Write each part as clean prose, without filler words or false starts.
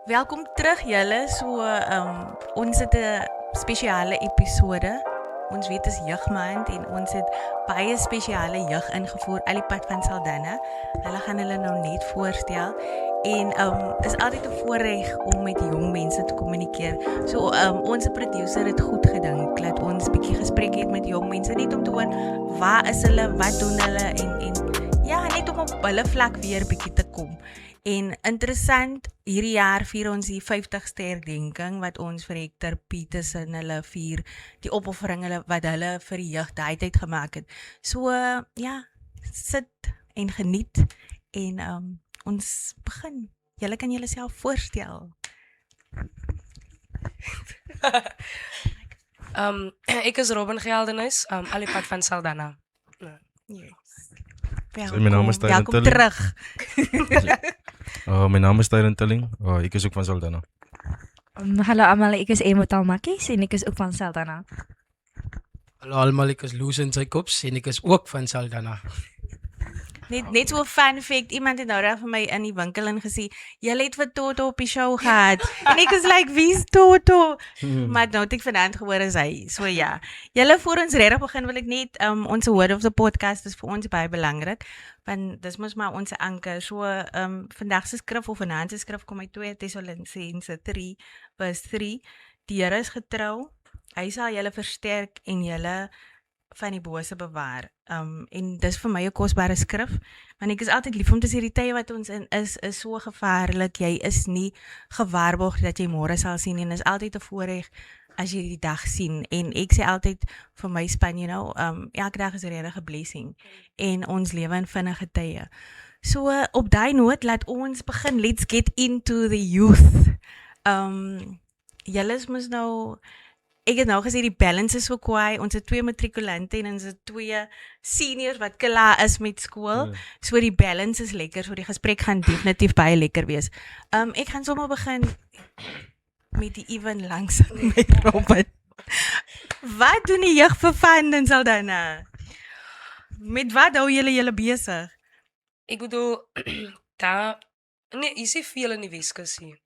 Welkom terug julle. Ons het 'n spesiale episode. Ons weet is jeugmaand en ons het baie spesiale jeug ingevoer uit die pad van Saldanha. Hulle gaan hulle nou net voorstel en is altyd 'n voorreg om met jong mense te kommunikeer. So ons producer het goed gedink dat ons 'n bietjie gesprek het met jong mense net om te hoor waar is hulle, wat doen hulle en ja, net om op hulle vlak weer bietjie te kom. En interessant, hierdie jaar vier ons die 50ste herdenking wat ons vir Hector Peterson hulle vier, die opoffering wat hulle vir die jeug daai tyd gemaak het. So ja, sit en geniet en ons begin. Julle kan julleself voorstel. Ek is Robin Geldenhuis, al die pad van Saldanha. Yes. So, my naam is Tyron Welkom Tilling. terug. My naam is Tyron Tilling. Ek is ook van Saldanha. Hallo almal, ek is Emma Talmakis en ek is ook van Saldanha. Hallo almal, ek is Lucien Jacobs en ek is ook van Saldanha. Net so 'n fun fact, iemand het nou daar vir my in die winkel en gesê, "Julle het vir Toto op die show gehad." En ek is like, "Wie's Toto?" Maar nou het ek vanaand gehoor is hy. So ja. Julle voor ons regtig begin wil ek net ons word of the podcast is vir ons baie belangrik, want dis mos maar ons anker. So vandag se skrif of vanaand se skrif kom uit 2 Tessalonisense 3 vers 3. Die Here is getrou. Hy sal julle versterk en julle van die bose bewaar. En dis vir my 'n kosbare skrif, want ek is altyd lief om te sê die tye wat ons in is so gevaarlik. Jy is nie gewaarborg dat jy môre sal sien en is altyd 'n voorreg as jy die dag sien. En ek sê altyd vir my span, elke dag is regtig 'n blessing en ons lewe in vinnige tye. So op daai noot laat ons begin. Let's get into the youth. Julle is mos nou Ek het nou gesê die balance is so kwaai. Ons het 2 matrikulante en ons het 2 seniors wat klaar is met skool. So die balance is lekker. So die gesprek gaan definitief baie lekker wees. Ek gaan sommer begin met die Ewen langs met Robin. Wat doen die jeug vir fun in Saldanha? Met wat hou julle besig? Ek bedoel, daar is nie veel in die Weskus hier.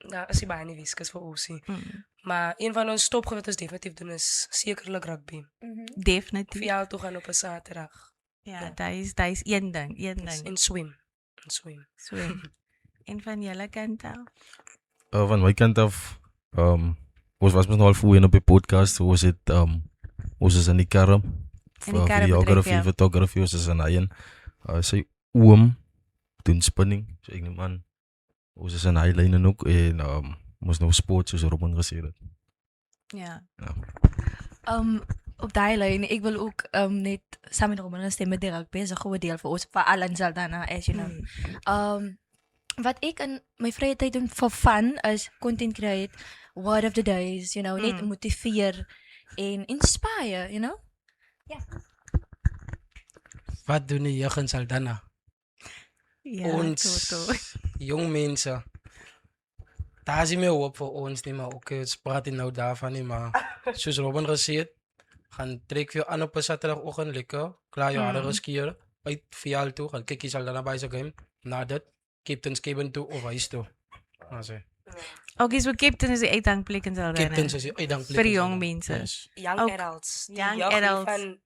Daar is nie baie in die Weskus vir ons hier. Maar een van ons stopgewig definitief doen is sekerlik rugby. Definitief. Vir jou toe gaan op 'n Saterdag. Ja, daar is een ding. En swem. Swem. En van julle kant af? Van my kant af, ons was nou al vroeër op die podcast, so ons het, ons is in die karre, videografie, fotografie, ons is in Haien. Sy oom doen spinning, so ek neem aan, ons is in Highline ook, en ons nou sport, soos Robin gesê het. Ja. Op daai lyn, ek wil ook net saam met Robin stem met die rugby, is 'n goeie deel vir ons vir al in Saldanha, as you know. Wat ek in my vrye tyd doen for fun is content create, word of the days, net motiveer en inspire, Wat doen die jeug in Saldanha? Ja, Ons Toto. jong mense. Daar is nie meer hoop vir ons nie, maar okay, ons praat nie nou daarvan nie, maar soos Robin gesê het, gaan trek vir jou aan op 'n Saterdagoggend lekker, klaar jou hare geskeer, uit vir jou toe, gaan kyk jy Saldanha by se game, na dit, Captain's Cabin toe of huis toe. Maar sê, Okay, so Captain is die uitgangsplek in Saldanha. Captain's is die uitdankplek. Vir die jong mense. Yes. Young Ook adults. Die young jeug adults. Van,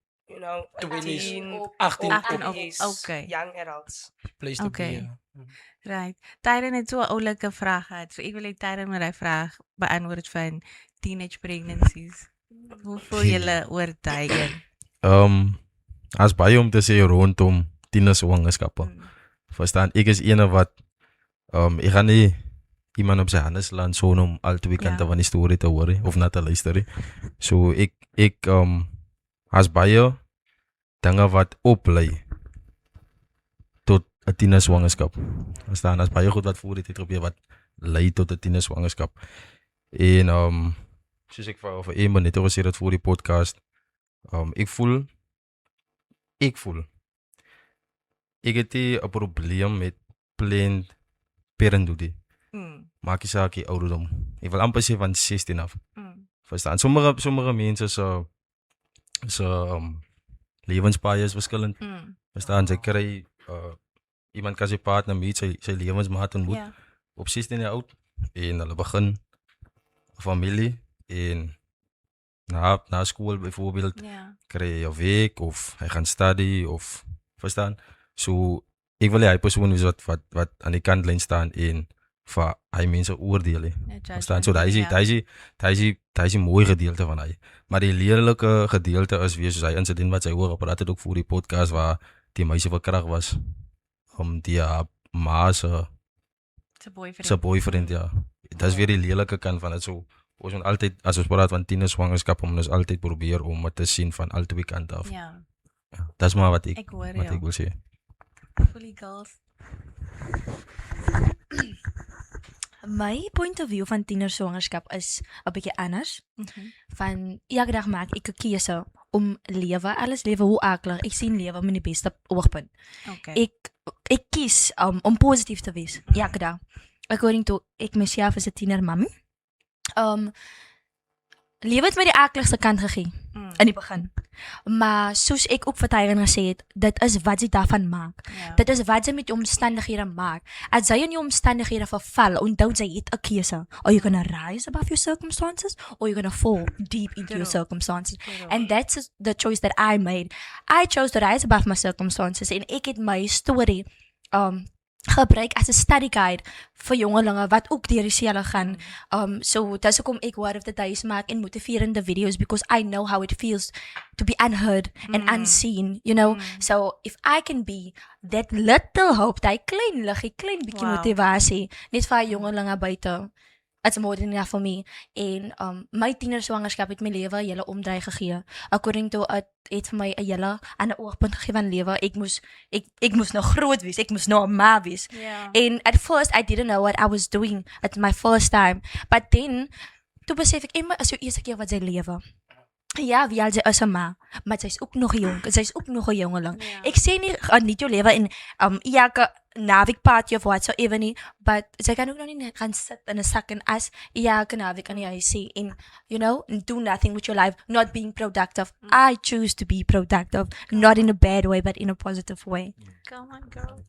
18 op. yes. Okay. Young adults. Place to Okay. be. Right. Tyron het so 'n oulike vraag gehad. So ek wil hê Tyron moet daai vraag beantwoord van teenage pregnancies. Hoe voel julle oor daai een? As baie om te sê rondom tienerswangerskappe. Verstaan, ek is ene wat, ek gaan nie iemand op sy hande slaan so om al 2 kante van die storie te hoor, of na te luister. So ek as baie dinge wat oplei tot 'n tienerswangerskap. Verstaan, as baie goed wat voor die tyd gebeur wat lei tot 'n tienerswangerskap. En soos ek vir Emma net gesê het voor die podcast, ek voel ek het 'n probleem met planned parenthood. Maak nie saak die ouderdom. Ek wil amper sê van 16 af. Verstaan, sommige mense se lewenspaai is verskillend. Verstaan, sy kry iemand kan sy partner meet, sy lewensmaat ontmoet. Ja. Op 16 jaar oud en hulle begin 'n familie en na skool byvoorbeeld Ja. kry jy 'n werk of hy gaan study of verstaan? So ek wil hy persoon wees wat aan die kantlyn staan en vir hy mense oordeel hè. Verstaan? So hy is 'n mooi gedeelte van hy. Maar die lelike gedeelte is weer soos hy insident wat sy hoor gepraat het ook voor die podcast waar die meisie verkragt was om die ma se boyfriend ja. Dit is weer die lelike kant van dit so. Ons moet altyd as ons praat van tienerswangerskap ons altyd probeer om dit te sien van albei kante af. Ja. Ja, dit is maar wat ek hoor wat jou. ek wil sê. Fully girls. My point of view van tienerswangerskap is 'n bietjie anders. Van elke dag maak ek 'n keuse om alles lewe hoe aklig. Ek sien lewe met die beste oogpunt. Okay. Ek kies om positief te wees elke dag. According to ek myself as 'n tienermammy. Lewe het my die akligste kant gegee in die begin. Maar soos ek ook vir Tyron gesê het, dit is wat jy daarvan maak. Ja. Dit is wat jy met jou omstandighede maak. As jy in jou omstandighede verval, onthou jy het 'n keuse. Are you gonna rise above your circumstances or you're gonna fall deep into your circumstances? And that's the choice that I made. I chose to rise above my circumstances en ek het my storie gebruik as 'n study guide vir jongelinge wat ook deur dieselfde gaan. So dis hoekom ek Word of the Days maak en motiverende videos because I know how it feels to be unheard and unseen, you know. So if I can be that little hope, that klein liggie, klein bietjie motivasie net vir jongelinge buite. It's more than enough for me. En my tienerswangerskap het my lewe 'n hele omdraai gegee. According to it het vir my 'n hele ander oogpunt gegee van lewe. Ek moes nou groot wees. Ek moes nou 'n ma wees. Ja. And at first I didn't know what I was doing. It's my first time. But then toe besef ek Emma is jou eerste keer wat sy lewe. Ja, wie al sy is 'n ma, maar sy is ook nog jonk. Sy is ook nog 'n jongeling. Ja. Ek sê nie geniet jou lewe in elke naweek party of whatsoever nie, but sy kan ook nog nie gaan sit in 'n sak en as elke naweek aan die huis sê en you know, do nothing with your life, not being productive. I choose to be productive, not in a bad way but in a positive way. Come on, girl.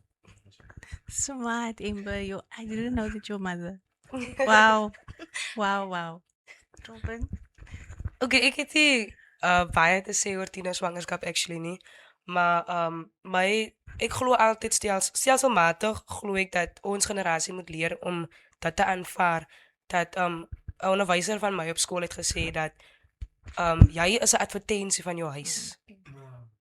Smart, Amber. I didn't know that you're mother. Wow. Wow. Robin? Okay, ek het nie baie te sê oor tienerswangerskap actually nie, maar ek glo altyd stelselmatig glo ek dat ons generasie moet leer om dit te aanvaar dat 'n onderwyser van my op skool het gesê dat jy is 'n advertensie van jou huis.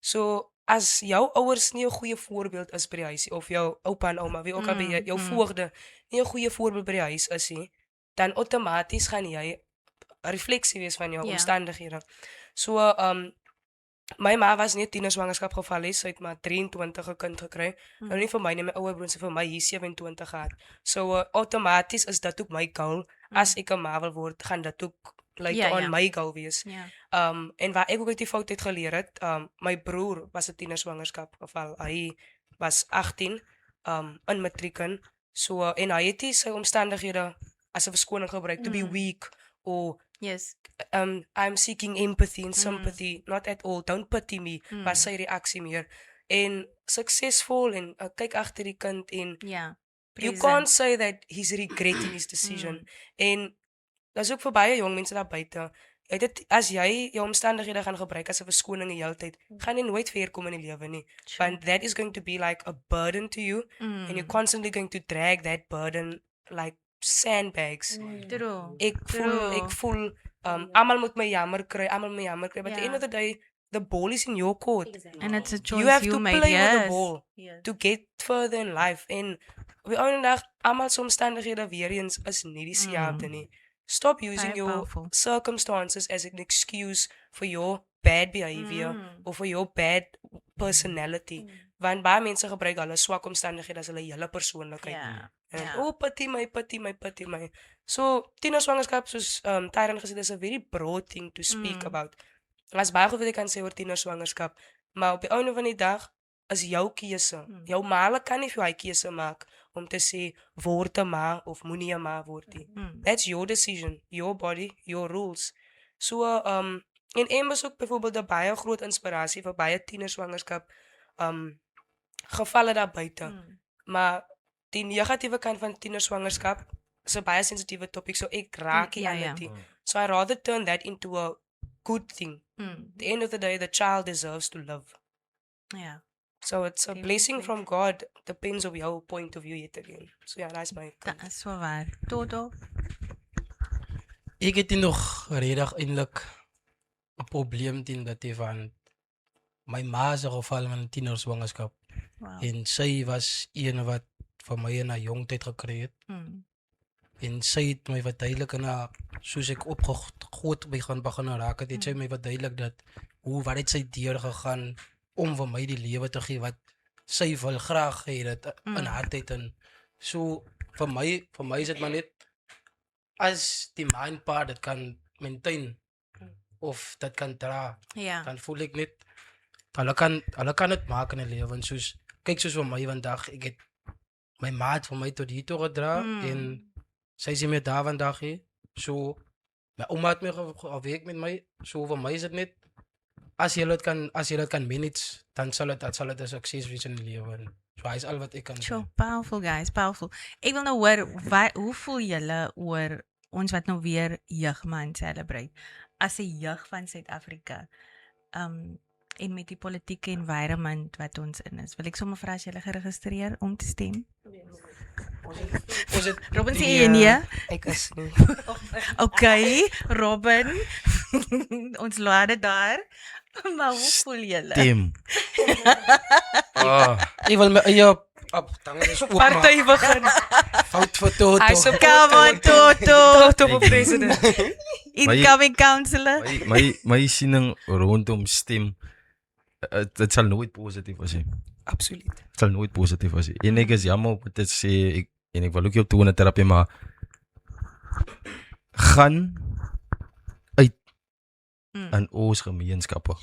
So as jou ouers nie 'n goeie voorbeeld is by die huis of jou oupa en ouma, wie ook al by jou voogde nie 'n goeie voorbeeld by die huis is nie, dan outomaties gaan jy 'n refleksie wees van jou omstandighede. So my ma was nie tienerswangerskap geval het, sy het maar 23 'n kind gekry. Nou nie vir my nie, my ouer broer se vir my hier 27 gehad. So outomaties is dit ook my goal. As ek 'n ma wil word, gaan dit ook on my goal wees. Ja. En waar ek ook uit die fout het geleer het, my broer was 'n tienerswangerskap geval. Hy was 18 in matriek in. So en hy het nie sy omstandighede as 'n verskoning gebruik to be weak or Yes. I'm seeking empathy and sympathy, not at all, don't pity me, was sy reaksie meer. En suksesvol en kyk agter die kind en Ja. you can't say that he's regretting his decision. En dis ook vir baie jong mense daar buite. As jy jou omstandighede gaan gebruik as 'n verskoning die hele tyd, gaan jy nooit ver kom in die lewe nie. Want that is going to be like a burden to you and you're constantly going to drag that burden like sandbags. True. Ek voel almal moet my jammer kry, but at the end of the day the ball is in your court. And it's a choice You have to made. play with the Yes. ball Yes. to get further in life. En we ondag almal se omstandighede weer eens is nie dieselfde nie. Stop using Baie your powerful. circumstances as an excuse for your bad behavior or for your bad personality. Want baie mense gebruik hulle swak omstandighede as hulle hele persoonlikheid. Ja. En pity my. So tienerswangerskap soos Tyron gesê dis 'n very broad thing to speak about. As baie goed wat ek kan sê oor tienerswangerskap, maar op die einde van die dag is jou keuse. Jou ma kan nie vir jou keuse maak om te sê word 'n ma of moenie 'n ma word nie. That's your decision, your body, your rules. So en Emma is ook byvoorbeeld 'n baie groot inspirasie vir baie tienerswangerskap gevalle daar buite. Maar die negatiewe kant van tienerswangerskap is 'n baie sensitiewe topic, so ek raak nie Ja, aan ja. dit. So I rather turn that into a good thing. At the end of the day, the child deserves to live. Ja. So it's a blessing from God. Depends on your point of view yet again. So yeah, that's my Dat is so waar. Toto. Ik het nie nog redig eintlik 'n probleem teen dat jy van my ma se geval van 'n tienerswangerskap. Wow. En sy was een wat vir my in 'n jong tyd gekry het. En sy het my verduidelik en soos ek opgegroot begin raak het, sy my verduidelik dat wat het sy deur gegaan om vir my die lewe te gee wat sy wil graag hê dat in haar tyd en so vir my is dit maar net as die mind part dit kan maintain of dat kan dra, Ja. dan voel ek net hulle kan dit maak in 'n lewe en soos kyk soos vir my vandag ek het my maat vir my tot hier toe gedra en sy is nie meer daar vandag hier. So my ouma het my gewerk met my. So vir my is dit net as jy dit kan manage, dan sal dit 'n sukses wees in die lewe. So hy is al wat ek kan Sure, doen. powerful guys, powerful. Ek wil nou hoor hoe voel julle oor ons wat nou weer jeugmaand celebrate as 'n jeug van Suid-Afrika. En met die politieke environment wat ons in is. Wil ek sommer vra as julle geregistreer om te stem? Ons het Robin sê nee. Ek is nie. Okay, Robin. Ons laat dit daar. Maar hoe voel julle? Stem. ek wil my eie dan is ook maar Party begin. fout vir Toto. Hy support Come on, Toto. Toto vir president. Incoming counselor. My siening rondom stem, dit sal nooit positief wees nie. Absoluut. Het sal nooit positief wees nie. En ek is jammer om dit te sê, en ek wil ook jou toe in 'n terapie, maar gaan uit in ons gemeenskappe.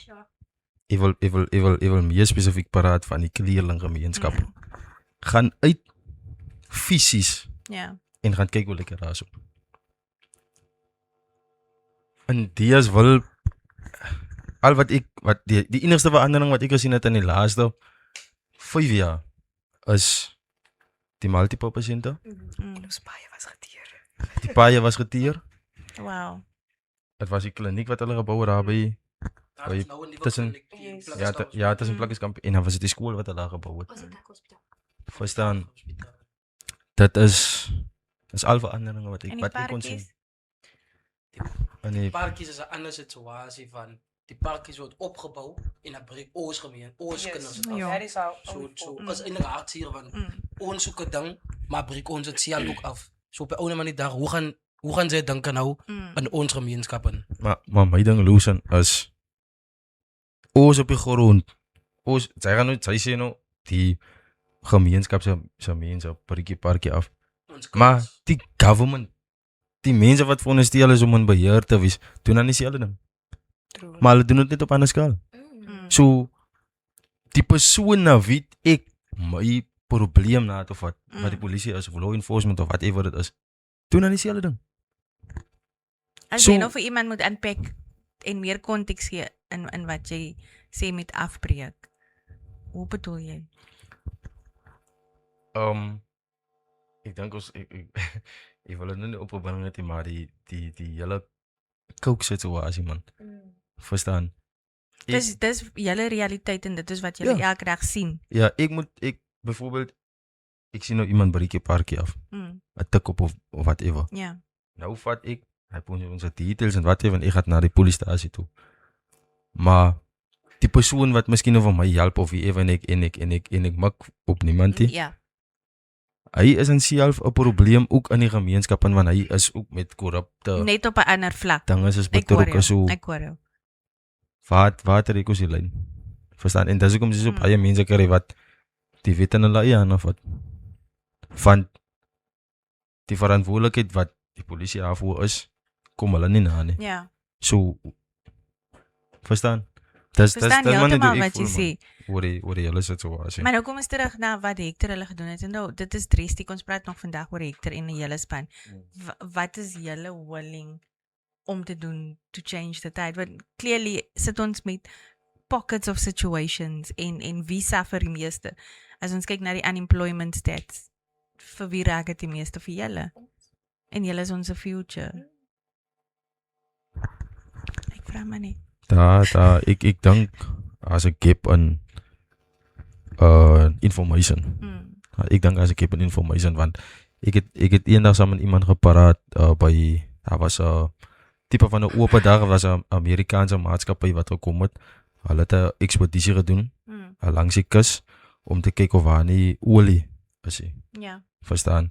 Ek wil meer spesifiek praat van die kleerling gemeenskappe. Gaan uit fisies Ja. en gaan kyk hoe lekker daar is. En dies wil al wat die enigste verandering wat ek gesien het in die laaste 5 jaar is die multipurpose center. Ons baie was geteer. Die paaie was geteer. Wow. Dit was die kliniek wat hulle gebou het daar by tussen tussen Plakkieskamp en dan was dit die skool wat hulle daar gebou het. Verstaan? Dit is al veranderinge wat En die ek kon sien. parkies? En die Parkies is 'n ander situasie van die parkies word opgebou en dan breek ons kinders het af. Ja. That is how So is eintlik hartseer van ons soek 'n ding, maar breek ons dit self ook af. So op 'n ouer manier daar, hoe gaan sy dink nou in ons gemeenskap in? maar my ding Lucian is ons op die grond. Sy sê nou die gemeenskap se mense breek die parkie af. Maar die government, die mense wat veronderstel is om in beheer te wees, doen dan dieselfde ding. True. Maar hulle doen dit net op 'n ander skaal. So die persoon na wie ek my probleem na het of wat die polisie is of law enforcement of whatever dit is, doen dan dieselfde ding. As So- jy nou vir iemand moet unpack en meer konteks gee in wat jy sê met afbreek. Hoe bedoel jy? Ek dink ons ek wil dit nou nie opbring net nie, maar die hele coke situasie man. Verstaan? Dis julle realiteit en dit is wat julle elke dag sien. Ja, byvoorbeeld ek sien nou iemand breek die parkie af. 'n Tik op of whatever. Ja. Nou vat ek hy poen ons details en whatever en ek gaan na die polisiestasie toe. Maar die persoon wat miskien nou vir my help of wie ewe en ek maak op niemand nie. Ja. Hy is in self 'n probleem ook in die gemeenskap en want hy is ook met korrupte Net op 'n ander vlak. dinge is Ek hoor betrokke so. jou. Ek hoor jou. Water ek die lyn. Verstaan? En dis hoekom jy so baie mense kry wat die wet in hulle eie hande vat. Van die verantwoordelikheid wat die polisie daarvoor is, kom hulle nie na nie. Ja. So verstaan? Dis Verstaan maar net heeltemal hoe ek wat jy voel, sê. man, oor die hele situasie. Maar nou kom ons terug na wat Hector hulle gedoen het. En nou, dit is drestiek. Ons praat nog vandag oor Hector en die hele span. Wat is julle willing om te doen to change the tide? Want clearly sit ons met pockets of situations en wie suffer die meeste? As ons kyk na die unemployment stats, vir wie raak dit die meeste vir julle? En julle is ons future. Ek vra maar net. Ek dink as 'n gap in information. Ek dink as 'n gap in information want ek het eendag saam met iemand gepraat by daar was 'n tipe van 'n oop dag, was 'n Amerikaanse maatskappy wat gekom het. Hulle het 'n ekspedisie gedoen langs die kus om te kyk of daar nie olie is nie. Ja. Verstaan?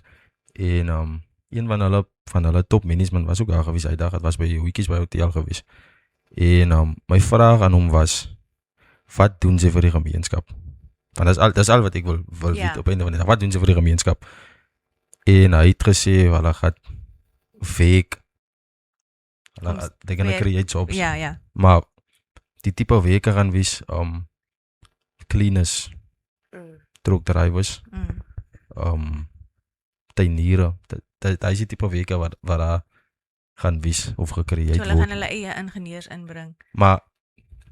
En een van hulle top management was ook daar gewees. Hy dag het was by Hoetjies by hotel gewees. En my vraag aan hom was, wat doen sy vir die gemeenskap? Want dat is al wat ek wil weet op einde van die dag. Wat doen sy vir die gemeenskap? En hy het gesê, hulle gaan werk. They're gonna create jobs. Ja. Maar die type werke gaan wees cleaners, truck drivers, tuiniere. Dat is die type werke wat daar gaan wees of gecreëerd So hulle gaan word. hulle eie ingenieurs inbring. Maar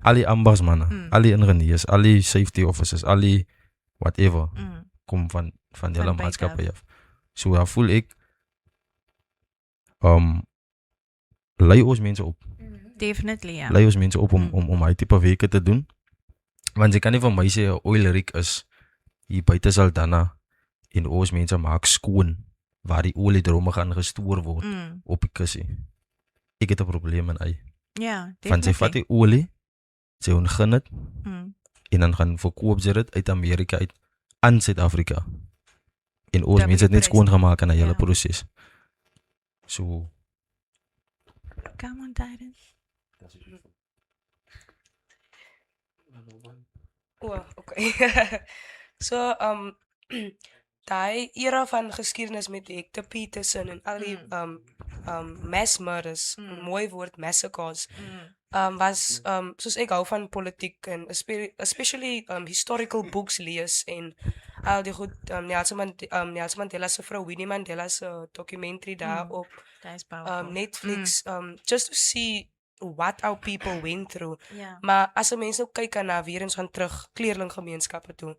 al die ambasmanne, al die ingenieurs, al die safety officers, al die whatever, kom van julle buite maatskappy af. So daar voel ek lei ons mense op. Definitely, ja. Lei ons mense op om hy tipe werke te doen. Want jy kan nie vir my sê 'n oil rig is hier buite Saldanha en ons mense maak skoon waar die oliedromme gaan gestoor word op die kussie. Ek het 'n probleem met hy. Ja, Want sy vat die olie, sy ontgin dit en dan gaan verkoop sy dit uit Amerika uit aan Suid-Afrika. En ons mense het net skoon gemaak aan 'n hele proses. So Come on, Titan. Oh, okay. So, daai era van geskiedenis met Hector Peterson en al die mass murders, mooi woord massacres, was soos ek hou van politiek en especially historical books lees en al die goed Nelson Mandela se vrou Winnie Mandela se documentary daar op Netflix, just to see what our people went through. Ja. Maar as 'n mens nou kyk na weer eens gaan terug kleerlinggemeenskappe toe.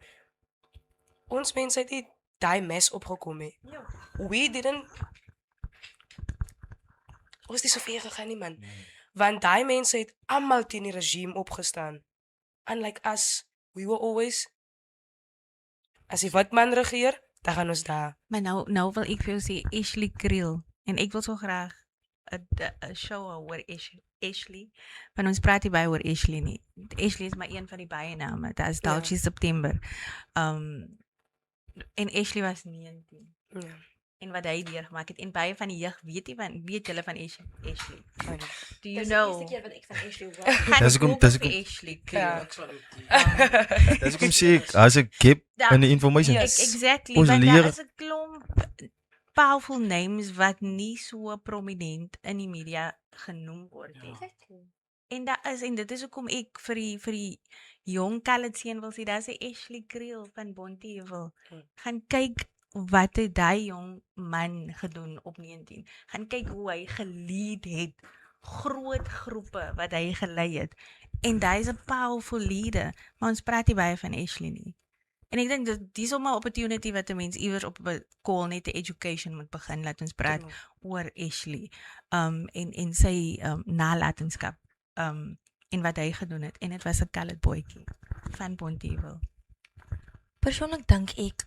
Ons mense het nie daai mes opgekom nie. We didn't ons het so ver gegaan nie man. Want daai mense het almal teen die regime opgestaan. Unlike us, we were always as die wit man regeer, dan gaan ons daar. Maar nou wil ek vir jou sê Ashley Kriel en ek wil so graag 'n show oor Ashley. Want ons praat nie baie oor Ashley nie. Ashley is maar een van die baie name. Dit is Dalchi September. En Ashley was 19. Ja. En wat hy deurgemaak het en baie van die jeug weet julle van Ashley. Do you Dis know? die eerste keer wat ek van Ashley hoor. Gaan Dis hoekom- Google dis vir hoekom- Ashley Ja. Kriel. dis hoekom sê ek as 'n gap in die information. Yes. Exactly. Ons Want leer- daar is 'n klomp powerful names wat nie so prominent in die media genoem word nie. En dit is hoekom ek vir die jong Calitseën wil sê, daar is 'n Ashley Kriel van Bonteheuwel. Gaan kyk wat het daai jong man gedoen op 19. Gaan kyk hoe hy gelead het. Groot groepe wat hy gelei het. En hy is 'n powerful leader, maar ons praat nie baie van Ashley nie. En ek dink dis sommer 'n opportunity wat 'n mens iewers op 'n call net 'n education moet begin, laat ons praat oor Ashley. En sy nalatenskap. En wat hy gedoen het. En dit was 'n colored boytjie van Bonteheuwel. Persoonlik dink ek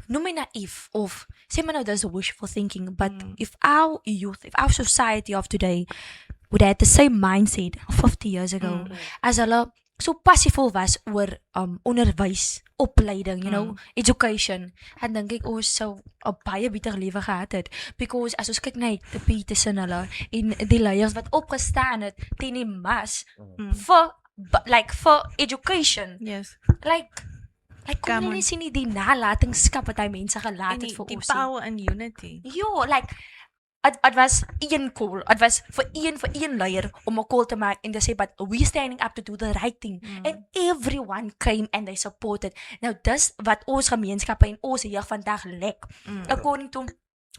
noem my naïef of sê maar nou dis wishful thinking, but if our youth, if our society of today would have the same mindset 50 years ago as hulle so passievol was oor onderwys, opleiding, you know, education, dan dink ek ons sou 'n baie beter lewe gehad het, because as ons kyk na die Peterson hulle en die leiers wat opgestaan het teen die mas for education, Yes. like kom Come jy on. nie sien nie die nalatenskap wat hy mense gelaat En het vir die ons nie. power in unity. Jo, like het was een call. Het was vir een leier om 'n call te maak en te sê, but we standing up to do the right thing. And everyone came and they supported. Nou dis wat ons gemeenskappe en ons jeug vandag lek. According to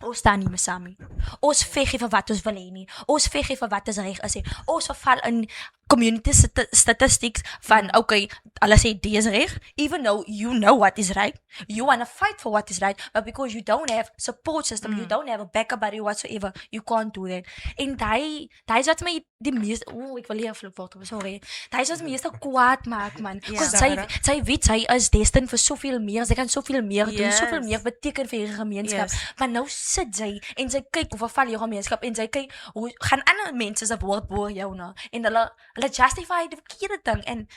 Ons staan nie meer saam nie. Ons veg nie vir wat ons wil hê nie. Ons veg nie vir wat is reg is nie. Ons verval in community statistics van okay, hulle sê dit is reg, even though you know what is right. You want to fight for what is right, but because you don't have support system, you don't have a backup buddy whatsoever, you can't do that. En daai is wat my die meeste, ek wil hier flip word, sorry. Daai is wat my meeste kwaad maak man. Want sy weet sy is destined vir soveel meer, sy kan soveel meer doen, soveel meer beteken vir hierdie gemeenskap. Maar nou sit sy en sy kyk hoe verval jou gemeenskap en sy kyk hoe gaan ander mense se woord boor jou nou en hulle justify die verkeerde ding en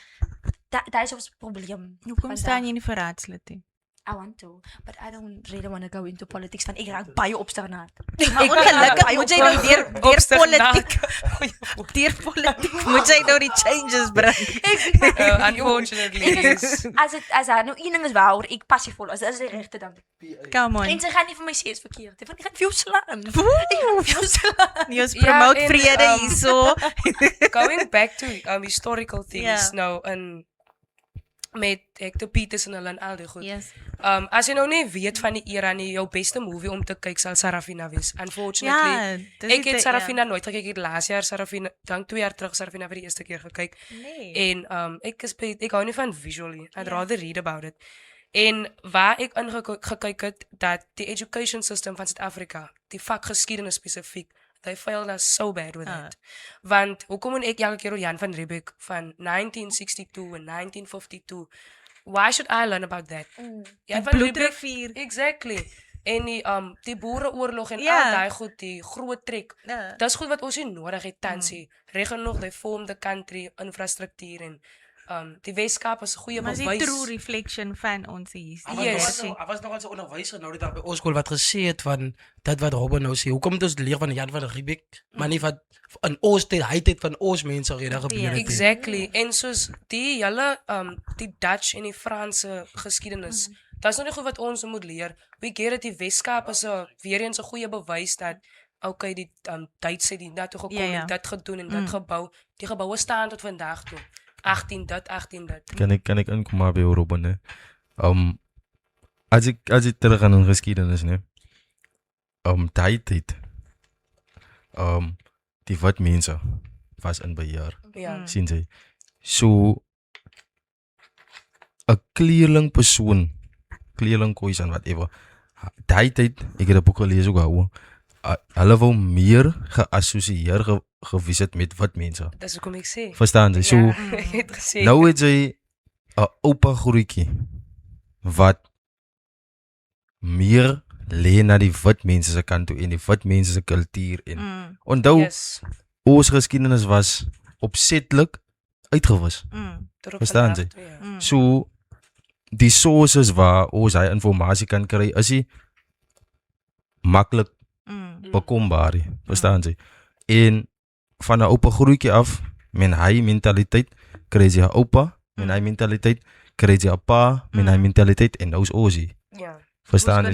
daar is ons probleem. Hoekom staan jy nie vir raadslid nie? I want to, but I don't really want to go into politics van ek raak baie opstarnaat. Maar ongelukkig moet jy nou deur politiek deur politiek moet jy nou die changes bring. Unfortunately. As daar nou een ding is waaroor ek passievol is, is die regte ding. Come on. En sy gaan nie vir my sê is verkeerd. Ek gaan vir jou slaan. Ek gaan vir jou slaan. Jy promote vrede hierso. Going back to historical things Yeah. nou in met Hector Peters en hulle en al die goed. Yes. As jy nou nie weet van die era nie, jou beste movie om te kyk sal Sarafina wees. Unfortunately. Ja, dis Ek het Sarafina nooit gekyk. Ek het laas jaar Sarafina, dank 2 jaar terug Sarafina vir die eerste keer gekyk. Nee. En ek hou nie van visually. I'd rather read about it. En waar ek ingekyk het dat die education system van Suid-Afrika, die vak geskiedenis spesifiek, they failed us so bad with it. Want hoekom moet ek elke keer oor Jan van Riebeeck van 1962 en 1952? Why should I learn about that? Jan van Riebeeck, Bloedrivier. exactly. En die boereoorlog en Ja. al daai goed, die groot trek. Ja. Dis goed wat ons nie nodig het tans nie. Reg genoeg, they form the country, infrastruktuur en die Weskaap is 'n goeie Maar bewys. die true reflection van ons hier. Yes. Hij was nog eens een onderwijzer nou dit daar bij ons school wat gesê het van dat wat Robin nou sê. Hoe komt ons leer van Jan van Riebeeck, maar nie van in ons tyd, hy het van ons mense rede gebeur het. Exactly. En soos die hele die Dutch en die Franse geskiedenis. Dit is nog nie goed wat ons moet leer. We get it, die Weskaap is weer eens 'n goeie bewys dat okay, die Duitse die na toe gekom Ja. en dit gedoen en dit gebou. Die geboue staan tot vandag toe. 18 dit. Kan ek inkom maar by jou, Robin, hè? As ek terug aan in geskiedenis, né? Daai tyd, die wit mense was in beheer, Ja. sien jy? So 'n kleerling persoon, kleerling koisan whatever. Daai tyd, ek het 'n boek gelees ook daaroor. Hulle wou meer geassosieer gewees het met wit mense. Dis hoekom ek sê. Verstaan jy? So Ja, ek het gesê. nou het jy 'n oupa grootjie wat meer lê na die wit mense se kant toe en die wit mense se kultuur en onthou Yes. ons geskiedenis was opsetlik uitgewis. Tot op Verstaan vandag jy? toe, ja. So die sources waar ons hy inligting kan kry is nie maklik bekombaar nie. Verstaan jy? En van 'n oupa grootjie af, men hy mentaliteit kry jy 'n oupa, men hy mentaliteit kry jy 'n pa, men hy mentaliteit en nou is ons hier. Ja. Verstaan jy?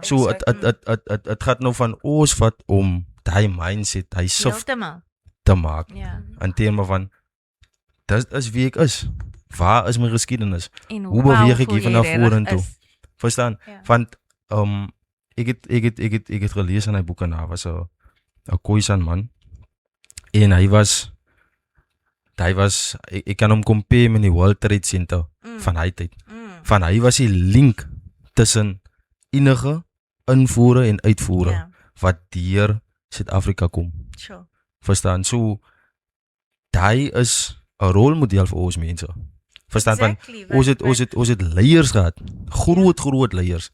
So het gaat nou van ons vat om daai mindset, hy shift te maak Ja. in terme van dit is wie ek is. Waar is my geskiedenis? En Hoe beweeg ek powerful hier vanaf jy regtig vorentoe? is. Verstaan? Ja. Want ek het gelees in hy boeke na was 'n Khoisan man en hy was ek kan hom compare met die World Trade Center van hy tyd. Van hy was die link tussen enige invoere en uitvoere Ja. wat deur Suid-Afrika kom. Sure. Verstaan? So daai is 'n rolmodel vir ons mense. Verstaan? Exactly, Want ons het leiers gehad. Groot leiers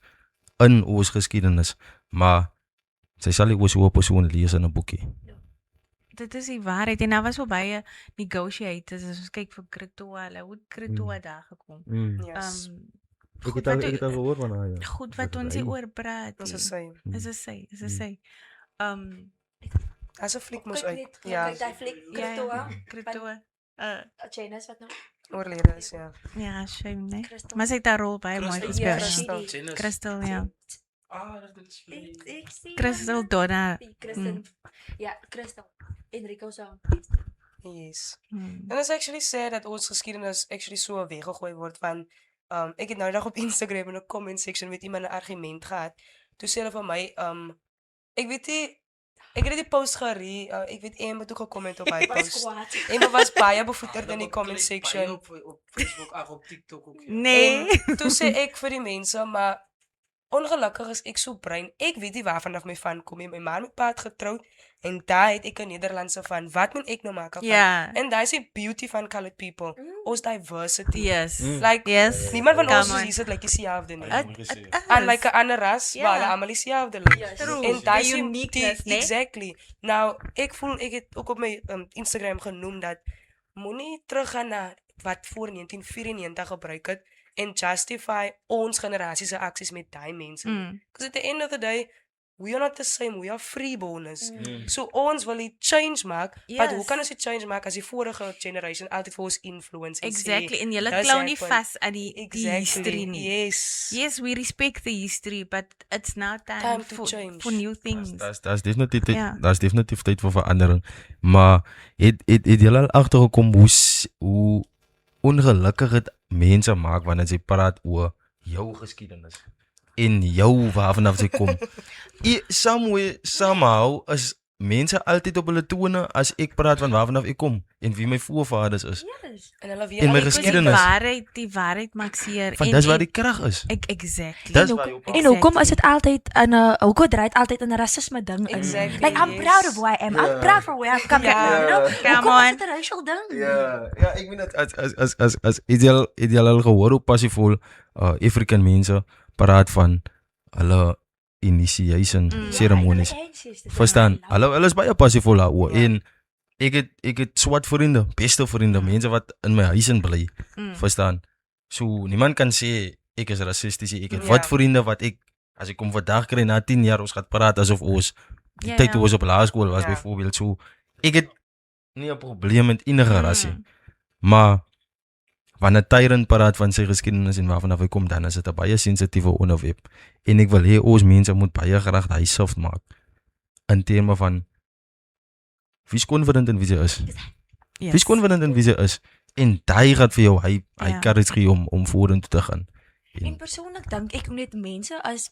in ons geskiedenis, maar sy sal nie oor so 'n persoon lees in 'n boekie. Dit is die waarheid en daar was so baie negotiators as ons kyk vir Kritoa, hulle het Kritoa daar gekom. Yes. Goed wat gehoor van haar. goed wat ons hier oor praat. Dis 'n sy. Is 'n sy, is 'n sy. As 'n fliek mos Kyk uit. net, Ja. kyk daai fliek, Ja, Kritoa. Kritoa. Chinese wat nou? Oorlede is ja. Ja, shame, nee. Crystal. Maar sy het haar rol baie mooi Crystal. gespeel. Crystal. Ja. Crystal, ja. Dat is Ek sien Crystal haar. Donna. Crystal. Ja, Crystal. Enrico se. Yes. Hmm. En it's actually sad dat ons geskiedenis actually so weggegooi word van ek het nou net op Instagram in 'n comment section met iemand 'n argument gehad toe sê hulle vir my, ek weet nie, ek het die post geree, ek weet Emma toe gekomment op hy post. Emma was baie bevoeterd in die comment section. Op Facebook, op TikTok ook. Nee. En toe sê ek vir die mense, maar ongelukkig is ek so brein. Ek weet nie waar vanaf my van kom nie. My ma en my pa het getroud en daar het ek 'n Nederlandse van. Wat moet ek nou maak van? Ja. En daar is die beauty van colored people. Ons diversity. Yes. Like Yes. niemand van Come ons on. is hier sit like dieselfde nie. It En like 'n ander ras, Ja. waar hulle almal dieselfde lyk. True. En daai The is die- uniqueness, nee? Exactly. Nou, ek voel ek het ook op my Instagram genoem dat moenie teruggaan na wat voor 1994 gebruik het en justify ons generasie se aksies met daai mense. Because at the end of the day, we are not the same, we are freeborners. So ons wil die change maak, but hoe Yes. kan ons die change maak as die vorige generation altyd vir ons influence en Exactly. sê, En julle dis klou nie happen. vas aan die history nie. Yes. Yes, we respect the history, but it's now time, Time to for, change. for new things. Daar's definitief Ja. daar's definitief tyd vir verandering. Maar het julle al agtergekom hoe ongelukkig dit mense maak wanneer jy praat oor jou geskiedenis en jou waarvanaf jy kom. Somehow is mense altyd op hulle tone as ek praat van waarvanaf ek kom en wie my voorvaders is. En hulle weet En my al die geskiedenis. Die waarheid maak seer. Want dis waar die krag is. Exactly. Dis waar jy op En hoekom is dit altyd in 'n hoekom draai dit altyd in 'n rasisme ding in? Exactly, Like I'm yes. proud of who I am. I'm proud for where I've come from. You know? Come Hoekom on. is dit 'n racial ding? Ja, ek meen dit as ideaal al gehoor hoe passievol African mense praat van hulle initiation ceremonies. Verstaan? Hulle is baie passievol daaroor en ek het swart vriende, beste vriende, mense wat in my huis in bly. Verstaan? So niemand kan sê ek is rassisties, ek het wat vriende wat ek as ek kom vandag kry na 10 jaar ons gaan praat asof ons die Ja, tyd ja. toe ons op laerskool was Ja. byvoorbeeld. So ek het nie 'n probleem met enige ras nie. Maar wanneer Tyrant praat van sy geskiedenis en waarvan hy kom, dan is dit 'n baie sensitiewe onderwerp. En ek wil hê ons mense moet baie graag hy self maak in terme van wie's confident in wie jy is. Yes. Wie's confident in wie jy is en daai gaan vir jou hy Ja. courage gee om vorentoe te gaan. En persoonlik dink ek ook net mense as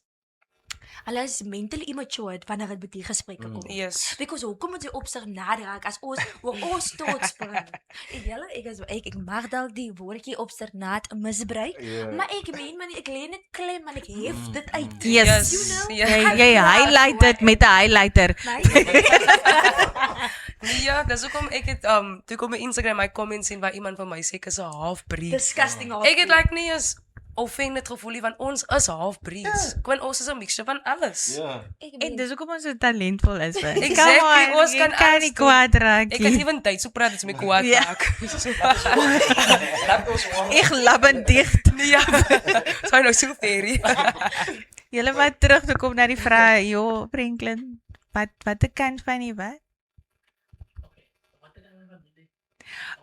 hulle is mentally immature wanneer dit by die gesprekke kom. Yes. Because hoekom moet jy opsig naderhak as ons oor ons trots praat? En julle ek mag dalk die woordjie obstinaat misbruik, maar ek meen man ek lê net klem en ek hef dit uit. Yes. You know? Ja. Jy highlight dit met 'n highlighter. Nee, ja, dis hoekom ek het toe kom my Instagram my comments sien waar iemand van my sê ek is 'n half-breed. Disgusting. Ek het like nie eens offended gevoel nie want ons is half-breeds. Want ons is 'n mixture van alles. En dis hoekom ons so talentvol is. Exactly, ons kan nie alles doen. kwaad raak Ek kan nie. ewen Duits so praat dit my kwaad Ja. maak. Ek labben dicht. Nee, ja. Sy nou so ferry. Julle wat terug te kom na die vraag, joh, Franklin. Wat 'n kant van die wat?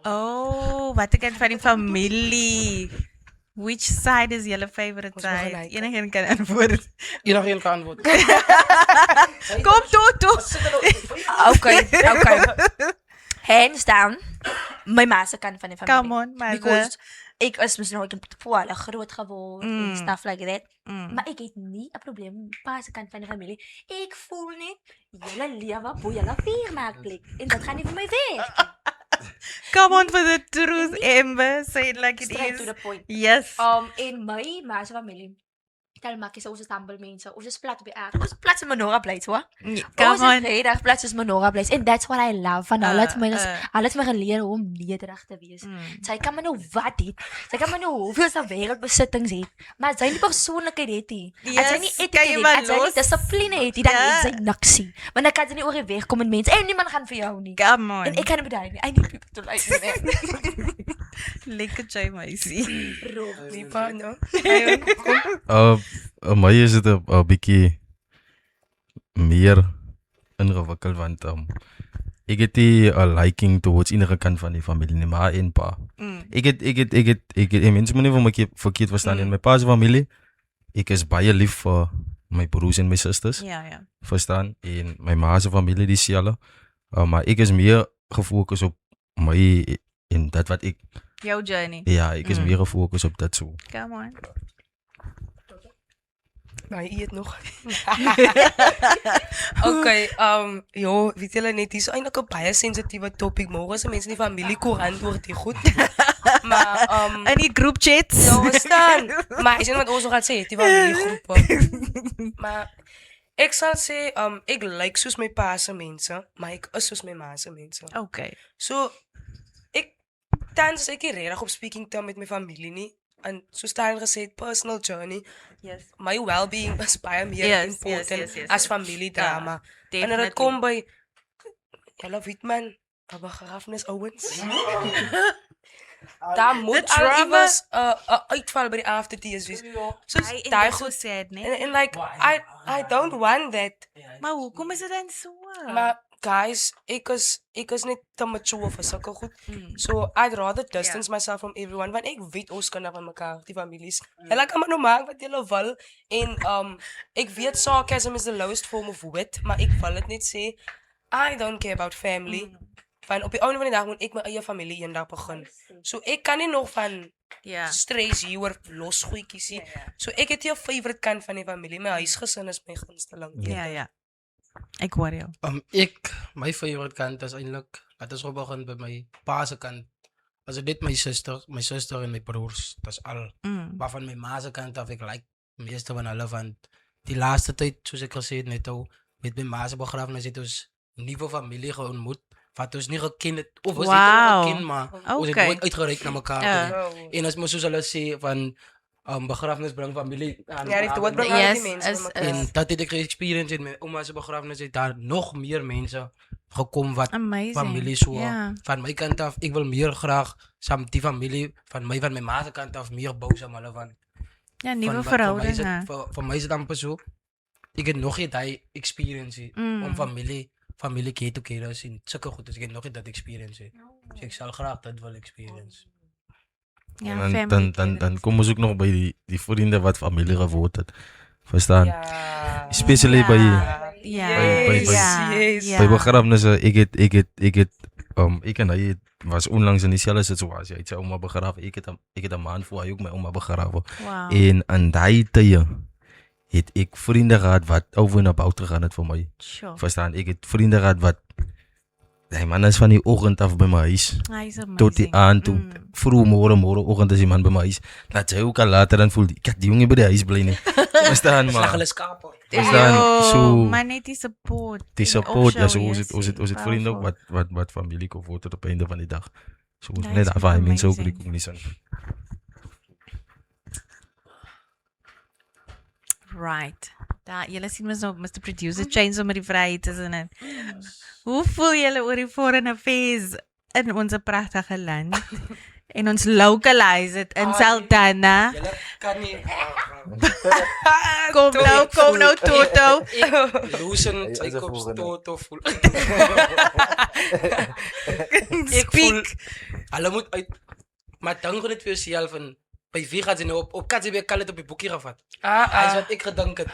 Oh, wat 'n kant van die familie. Which side is julle favorite Ons wil side? gelyk. Enigeen kan antwoord. Enigeen kan antwoord. Kom Toto. Okay. Hands down. My ma se kant van die familie. Come on, maar. Because ek is mos nou voor hulle groot geword en stuff like that. Maar ek het nie 'n probleem met pa se kant van die familie. Ek voel net julle lewe bo julle vier maak plek en dit gaan nie vir my weg. Come on for the truth, Amber. Say it like it Straight to is. the point. Yes. En my ma se familie. Tel maak is ons sambal mense. Ons is plat op die aarde. Ons is plat in Menorah Blades, hoor. Ons Come is on. redig plat soos Menorah Blades. And that's what I love van hulle het my uh. hulle het my geleer hoe om nederig te wees. Sy kan my nou wat het. Sy kan my nou hoeveel se wêreldbesittings het. Maar as sy nie persoonlikheid het nie. As sy nie Yes, kan etiket jy het, maar as sy nie los? dissipline het, nie, dan Ja. het sy niksie. Want dan kan sy nie oor die weg kom met mense. En niemand gaan vir jou nie. Come on. En ek kan nie bedaai nie. I need people to like me. Lekker jy meisie. Nee, pa, no. My is dit 'n bietjie meer ingewikkeld want ek het nie 'n liking towards enige kant van die familie nie, maar en pa. Ek het mense moet nie vir my verkeerd verstaan in my pa se familie. Ek is baie lief vir my broers en my susters. Ja. Verstaan? En my ma se familie dieselfde. Maar ek is meer gefokus op my en dat wat ek Jou journey. ja, ek is meer gefokus op dit so. Come on. Hy eet nog. Okay, jo, weet julle net, hier is eintlik 'n baie sensitiewe topic. Môre is mense in die familie koerant oor dit goed. Maar In die group chats. ja, verstaan. Maar is nie wat ons nog gaan sê, die familiegroepe. Maar ek sal sê, ek lyk soos my pa se mense, maar ek is soos my ma se mense. Okay. So ek tans ek nie regtig op speaking term met my familie nie. En soos Tyler gesê het, personal journey. Yes. My well-being is baie meer Yes, important yes. as familiedrama. En Definitely. dit kom by julle weet man, 'n begrafnis ouens. Daar moet The drama. alwees 'n uitval by die afterteas wees. Soos Hy daai is so goed. sad, nee. En like I don't want that. Maar hoekom is dit dan so? Maar guys, ek is net te mature vir sulke goed. So I'd rather distance myself from everyone want ek weet ons kinders van mekaar, die families. Hulle kan maar nou maak wat hulle wil en ek weet sarcasm is the lowest form of wit, maar ek wil dit net sê I don't care about family. Van op die einde van die dag moet ek my eie familie eendag begin. So ek kan nie nog van Ja. stress hieroor los goedjies nie. So ek het nie 'n favorite kant van die familie. My huisgesin is my gunsteling. Ja. Ek hoor jou. My favorite kant is eintlik, dat is begin by my pa se kant. Also dit my suster en my broers, dis al. Maar van my ma se kant af ek like meeste van hulle want die laaste tyd soos ek gesê het net ou met my ma se begrafnis het ons nuwe familie geontmoet wat ons nie geken het of ons het hulle geken maar ons het Okay. nooit uitgereik na mekaar Ja. toe. En as mos soos hulle sê van begrafnis bring familie aan. Ja, die dood bring Yes, al die mense is- bymekaar. En dat het ek ge-experience het met ouma se begrafnis het daar nog meer mense gekom wat Amazing. familie so Ja. van my kant af ek wil meer graag saam die familie van my ma se kant af meer bou saam hulle van Ja, nuwe van verhouding. vir my is dit amper so ek het nog nie daai experience nie, om familie keer te keer sien sulke goed as ek het nog nie dat experience het. So ek sal graag dit wil experience. Ja, En family. dan kom ons ook nog by die vriende wat familie geword het. Verstaan? Ja. Especially by Ja. Yes. by begrafnisse, ek en hy was onlangs in dieselfde situasie. Hy het sy ouma begrawe. Ek het 'n maand voor hy ook my ouma begrawe. Wow. En in daai tye het ek vriende gehad wat over en about gegaan het vir my. Sure. Verstaan? Ek het vriende gehad wat hy man is van die oggend af by my huis Hy's amazing. tot die aand toe. Vroeg môre oggend is die man by my huis. Laat hy ook al later dan voel ek die jongen by die huis bly nie. Verstaan Slag maar. hulle skape. Verstaan? So maar net die support. die en support ja, opshow, so yes, ons het vriende ook powerful. wat familie kon word tot op einde van die dag. So ons That net is af hy mense ook amazing. recognition. Right. Daar, julle sien mos nou Mr. Producer change sommer die vryheid tussenin. Hoe voel julle oor die foreign affairs in ons pragtige land? En ons localize dit in Saldanha. Julle kan nie Kom nou Toto. loosen sy kop tot voel. Ek voel Speak. hulle moet uit maar dink net vir jouself en by wie gaan jy nou op Katzebek kan dit op die boekie gevat. Dis wat ek gedink het.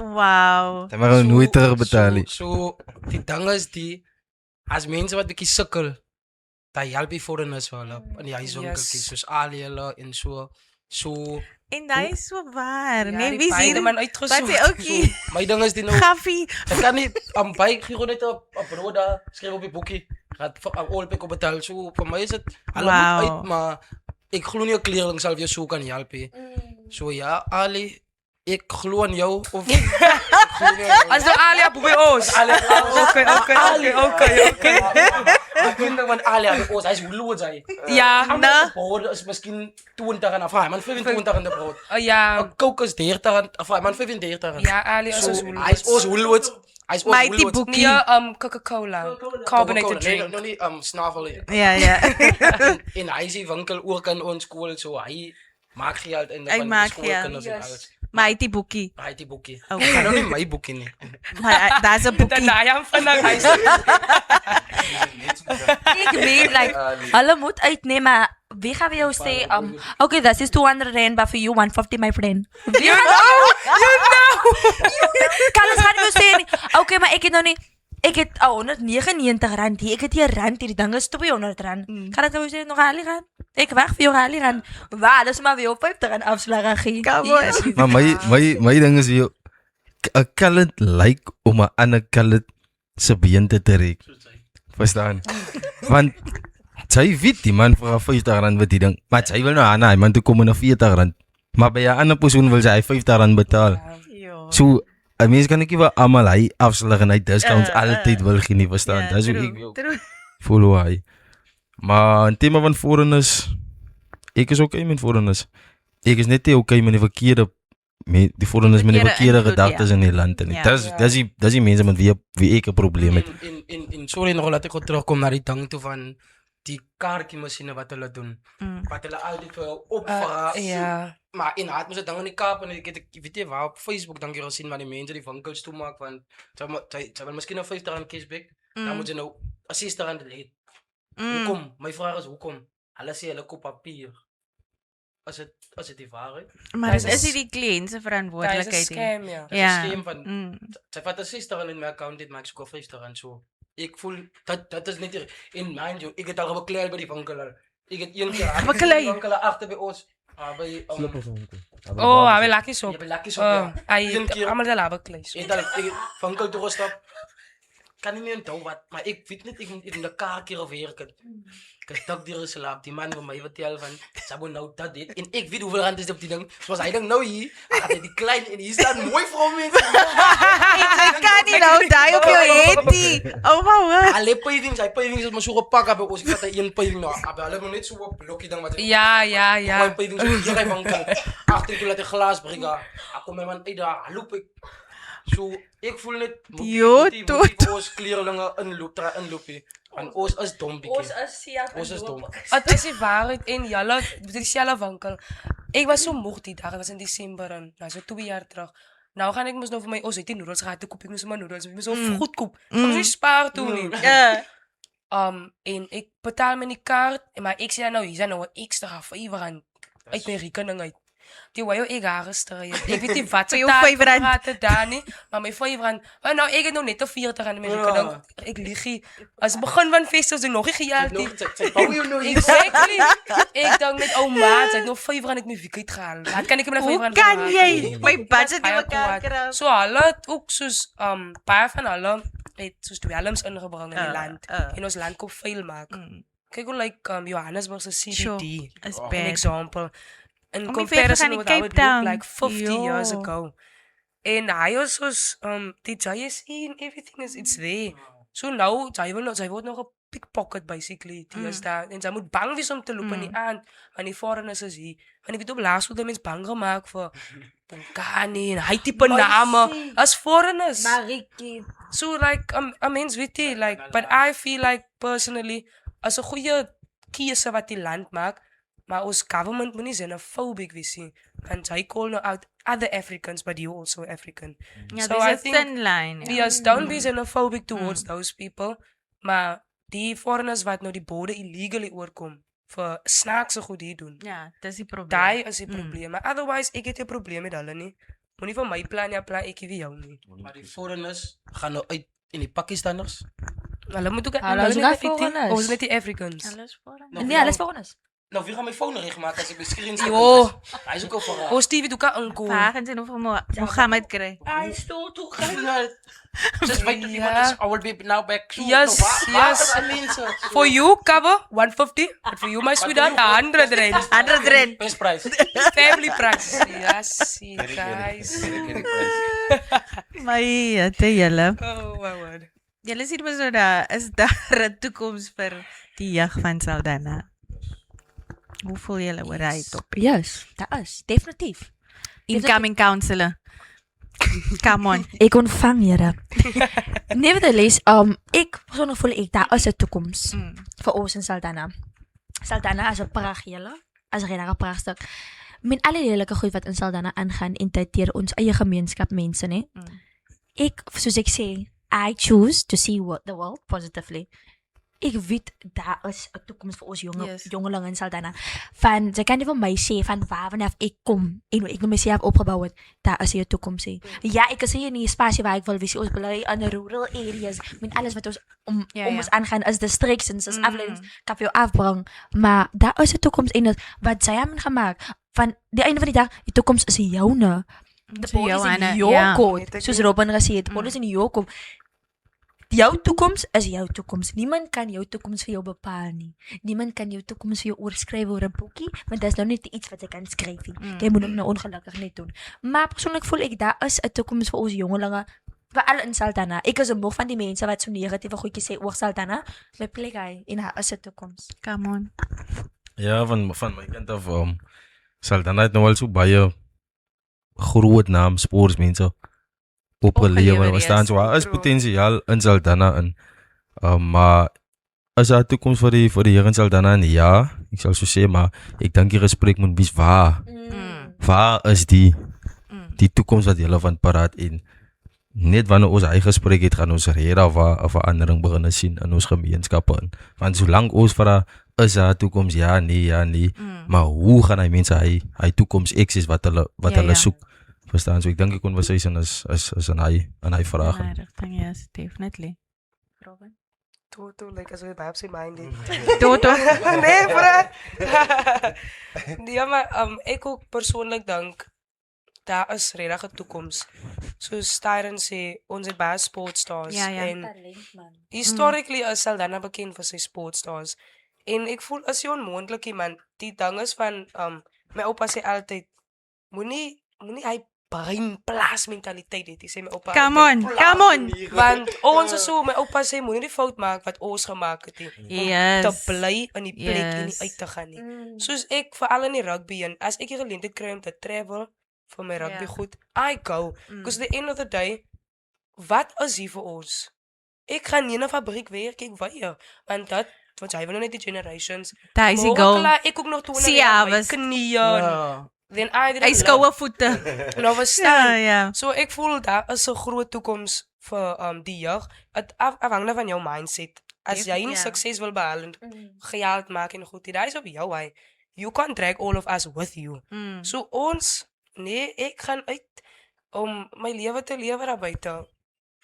Wow. Hy maar nooit terugbetaal nie. So die ding is die as mense wat bietjie sukkel, dan help jy foreigners vir hulle in die huiswinkeltjies soos Ali hulle en so En daai is so waar, Ja, nee, die wie beide sien? man Wat uitgesoek. sê ookie? my ding is die nou Gaffie. ek kan nie aan by gee net 'n brood daar skryf op die boekie. Gaat vir al pek op betaal. So vir my is dit hulle moet uit maar ek glo nie 'n kleerling sal jou so kan help nie. So ja, Ali, ek glo aan jou of ek glo nie aan jou. Also Alia by ons. Okay. Ek dink van Ali aan ons, hy's lood hy. Ja, Nou, brood is miskien 20 en af, man 25 in die brood. ja. 'n Coke is 30 en af, man 35. Ja, Ali is So, ons hy's ons Woolworths. Hy's ons My die Woolworths. boekie. Nee, Coca-Cola. Carbonated drink. Nee, nie snavel nie. Ja. En hy is die winkel ook in ons skool so hy maak geld in Hy van maak die skoolkinders en geld. alles. Maar hy het die boekie. Hy het die boekie. Okay. Hy nou nie my boekie nie. Maar daar's 'n boekie. Danaya vandag huis. Ek weet like hulle moet uitneem maar wie gaan vir jou sê okay this is 200 rand but for you 150 my friend. Wie gaan You know. Kan ons gaan vir jou sê nie, okay maar ek het nou nie ek het R199 hier. Ek het hier rand hier. Die ding is R200. Kan ek nou sê nog Ali gaan? Ek wag vir jou Ali gaan. Waar, dis maar weer op R50 afslag gee. Maar my ding is weer 'n kallet like om 'n ander kallet se been te trek. Verstaan? Want sy weet die man vir R50 wat die ding, maar sy wil nou aan hy man toe kom na R40. Maar by 'n ander persoon wil sy R50 betaal. Ja. So 'n mens kan ek nie vir almal hy afslag en hy discounts altyd wil gee nie, verstaan? Dis hoe ek wil. Voel hoe hy. Maar in tema van foreigners, ek is okay met foreigners. Ek is net nie okay met die verkeerde met die foreigners met die verkeerde invloed, gedagtes in die land nie. Ja. Dis die mense met wie ek 'n probleem het. En sorry nog laat ek gou terugkom na die ding toe van die kaartjiemasjiene wat hulle doen. Wat hulle altyd vir jou opvra. Ja. Maar in het mos dit ding in die Kaap en ek weet jy waar op Facebook dan jy gesien maar die mense die winkels toe maak want sy wil miskien nou R50 cashback. Dan moet jy nou R60 hê. Hoekom? My vraag is hoekom? Hulle sê hulle koop papier. As dit die waarheid. Maar Dit dit is is- nie die kliënt se Dit is 'n verantwoordelikheid nie. scam, ja. Dit is Ja. 'n skem van sy vat R60 in my account dit maak skof R50 so. Ek voel dat is net in mind you. Ek het al beklei by die winkel. Ek het een keer Beklei? die winkel agter by ons. By Oh, hy wil lekker so. jy belakkies op. Oh, hy Een keer- almal se labe kleis. Ek het winkel toe gestap. Kan nie meer onthou wat, maar ek weet net ek moet in 'n kaartjie of hier kan. Ek dink die slaap die man vir my vertel van sy moet nou dat dit en ek weet hoeveel rand is op die ding. Soos hy ding nou hier, hy het die klein en hier staan mooi vir hom mense. Ek kan nie nou daai op jou het nie. Oh my word. Alle pavings, hy pavings is maar so gepak op ons. Ek vat hy een paving nou. Maar hulle moet net so 'n blokkie ding wat Ja. My pavings hier hy winkel. Agter toe laat die glas briga. Ek kom my man uit daar, loop ek. So ek voel net moet ons kleerlinge inloopie. Want ons is dom bietjie. Ons is dom. Dit is die waarheid en julle dieselfde winkel. Ek was so moeg die dag, dit was in Desember en nou so 2 jaar terug. Nou gaan ek mos nou vir my ons het die noedels gehad, toe koop ek mos maar noedels. Ek moet so goedkoop. Ek moet so spaar toe nie. Ja. En ek betaal met die kaart, maar ek sê nou hier is nou 'n ekstra R5 uit my rekening uit. Die wou ek gister. Ek weet nie wat Vir jou R5. het daar nie, maar my R5. Maar nou ek het nog net 'n R40 in my rekening. Ek lieg. As begin van festivals ek nog nie geld nie. Sy bou jou nou hier. Exactly. Ek dink met ou maat, ek nog R5 uit my week uit gehaal. Wat kan ek met Hoe R5? kan jy my budget nie Baie mekaar kwaad. kry? So hulle het ook soos baie van hulle het soos dwelms ingebring in die land. En ons land kom vuil maak. Kyk hoe like Johannesburg se CBD Is an bad. example. In Om nie comparison ver te gaan in with how it Cape Town. looked like 50 years Jo. ago. En hy was soos die JSE and everything it's there. So nou sy word nog 'n pickpocket basically. Die is daar en sy moet bang wees om te loop in die aand want die foreigners is hier. Want ek weet op laas word mense bang gemaak vir Bongani en hy tipe name as foreigners. Mariki. So like a mens weet jy like but I feel like personally as 'n goeie keuse wat die land maak, maar ons government moet nie xenophobic wees nie. And hy call now out other Africans but you also African. Ja, So dis I 'n think thin line. Ja. yes, don't be xenophobic towards those people, maar die foreigners wat nou die borde illegally oorkom vir snaakse goed hier doen. Ja, dis die probleem. Daai is die probleem. Maar otherwise ek het 'n probleem met hulle nie. Moenie vir my plan ek vir jou nie. Maar die foreigners gaan nou uit en die Pakistanners. Hulle moet ook Hulle is ook net foreigners. ons net die Africans. Alles voor. Nee, alles vir ons. Nou wie gaan my foon regmaak as ek my skerm Jo. Hy is ook al vir. Ons TV doek inkom. Vragen zijn of Mohammed kry. Hy stoel toe. Just wait to Ja. I will be now back soon. Yes, yes. I mean so. For you cover 150, but for you my sweetheart 100 rand. 100 rand. Best price. Family price. Yes, guys. Maar te julle. Oh my word. Julle sien mos nou daar is daar 'n toekoms vir die jag van Saldanha. Hoe voel julle oor hy top? Yes, daar is definitief. Incoming counselor. Come on. Ek ontvang Here. Nevertheless, ek persoonlik voel ek daar is 'n toekoms vir ons in Saldanha. Saldanha is 'n pragtige, as regtig 'n pragtig. Met alle lelike goed wat in Saldanha aangaan en tyd deur ons eie gemeenskap mense, nê. Ek soos ek sê, I choose to see the world positively. ek weet daar is 'n toekoms vir ons Yes. jongeling in Saldanha. Van sy kan nie vir my sê van waar vanaf ek kom en hoe ek myself opgebou het, daar is 'n toekoms sê. Ja, ek is hier in 'n spasie waar ek wil wees. Ons bly in rural areas met alles wat ons om ons aangaan is distractions, is afleidings, kan vir jou afbring, maar daar is 'n toekoms en wat sy het gemaak van die einde van die dag, die toekoms is joune. Die So bal is in Johanna, jou ja. kort, soos Robin gesê het, die bal is in jou kort. Jou toekoms is jou toekoms. Niemand kan jou toekoms vir jou bepaal nie. Niemand kan jou toekoms vir jou oorskryf oor 'n boekie, want dit is nou net iets wat jy kan skryf nie. Jy moet hom nou ongelukkig net doen. Maar persoonlik voel ek daar is 'n toekoms vir ons jongelinge, veral in Saldanha. Ek is moeg van die mense wat so negatiewe goedjies sê oor Saldanha. My plek hy en daar is 'n toekoms. Come on. Ja, van my kant af Saldanha het nou al so baie groot naam sportmense opgelewer. We staan so daar is potensiaal in Saldanha in. Maar is daar toekoms vir die Here in Saldanha? Ja, ek sal so sê, maar ek dink die gesprek moet wees waar is die toekoms wat julle van paraat en net wanneer ons hy gesprek het, gaan ons regtig 'n verandering begin sien in ons gemeenskappe in. Want solank ons vra is daar toekoms, ja, nee, maar hoe gaan hy mense hy toekoms access wat hulle soek? Verstaan? So ek dink die conversation is in hy vraag. Ja, rigting, yes, definitely. Robin. Toto, like as jy baie op sy mind het. Toto. Nee, bro. Ja, maar ek ook persoonlik dink daar is regtig 'n toekoms. Soos Tyron sê, ons het baie sportstars Ja. en Talent man. historically is Saldanha bekend vir sy sportstars. En ek voel as jy onmoontlik iemand, die ding is van my oupa sê altyd moenie hy breinplaas mentaliteit het. Hy sê my oupa Come altyd, on. want ons is so, my oupa sê moenie die fout maak wat ons gemaak het nie. Yes. Om te bly in die plek en nie Yes. uit te gaan nie. Soos ek veral in die rugby en as ek die geleentheid kry om te travel vir my rugby goed, I go. Because the end of the day, wat is hier vir ons? Ek gaan nie in 'n fabriek werk, ek weier. Want want jy wil nou net die generations. Daar is die Maar goal. ook laat ek ook nog 20 Zie jaar je, my was- knieën. Ja. Then I Hy skoue voete. Nou verstaan. Ja. So ek voel daar is 'n groot toekoms vir die jeug. Dit afhang van jou mindset. As jy nie Ja. sukses wil behaal en geld maak en goed, dit is op jou hy. You can't drag all of us with you. So ons ek gaan uit om my lewe te lewe daar buite.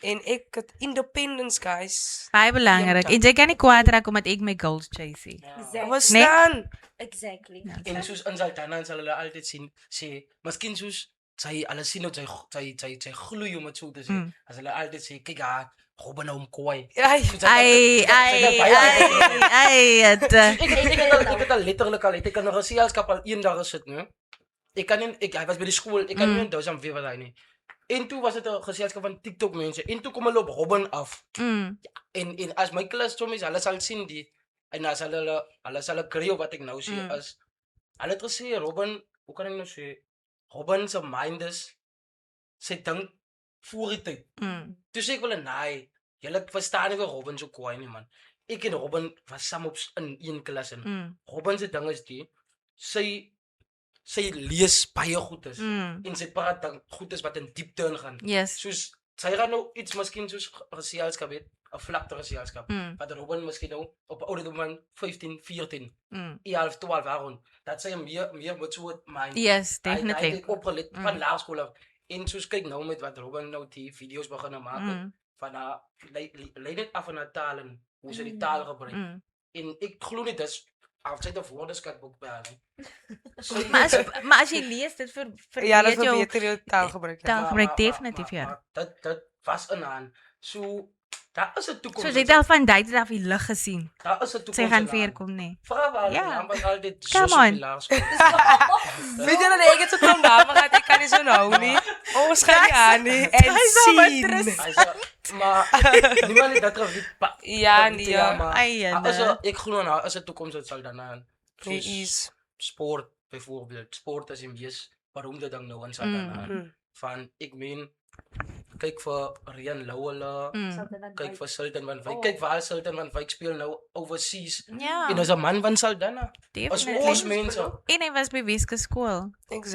En ek het independence, guys. Baie belangrik. En jy kan nie kwaad raak omdat ek my goals chase. Verstaan? Exactly. En soos in Saldanha sal hulle altyd sê, miskien soos sy alles sien dat sy gloei om dit so te sê. As hulle altyd sê, kyk haar, Robin hom kooi. Ai, Ek het al letterlik al, ek kan nog 'n geselskap al eendag gesit, né? Hy was by die skool, ek kan nie onthou sam wie wat hy nie. En toe was dit 'n geselskap van TikTok mense en toe kom hulle op Robin af. En as my klas sommies, hulle sal sien die en as hulle sal agree op wat ek nou sê is hulle het gesê Robin, hoe kan ek nou sê? Robin se mind is sy dink voor die tyd. Toe sê ek wel nee, julle verstaan nie hoe Robin so kwaai nie man. Ek en Robin was saam op in een klas en Robin se ding is die sy lees baie goed is en sy praat dan goed is wat in diepte ingaan. Yes. Soos sy gaan nou iets miskien soos geselskap het, 'n vlakte geselskap. Wat Robin miskien nou op ouderdom van 15, 14, 11, 12 jaar dat sy meer met so mind. Yes, Hy definitely. het opgelet van laerskool af. En soos kyk nou met wat Robin nou die video's begin maak het, van haar lei net af van haar taal en hoe sy die taal gebruik. En ek glo nie dis outside of woordeskat by haar nie. Maar as jy lees dit vir ja, dat is beter jou taalgebruik. taalgebruik definitief ja. Maar dit was in haar. So daar is 'n toekoms. So jy het al van tyd af die lig gesien. Daar is 'n toekoms. Sy gaan weer kom nee. Vra waar Ja. naam was altyd Come so on. pilaars. Weet jy dat ek het so kom name gehad, ek kan nie so nou nie. Ons gaan nie aan nie en sien. Maar niemand het dat geweet. Ja, nee. Ek glo nou is 'n toekoms wat sal dan aan. Dit is Sport byvoorbeeld. Sport is die mees beroemde ding nou in Saldanha. Van ek meen kyk vir Rian Louwela, kyk vir Sultan van Wyk, kyk waar Sultan van Wyk speel nou overseas. Ja. En is 'n man van Saldanha. As Definitely. ons mense, En hy was by Weskus skool.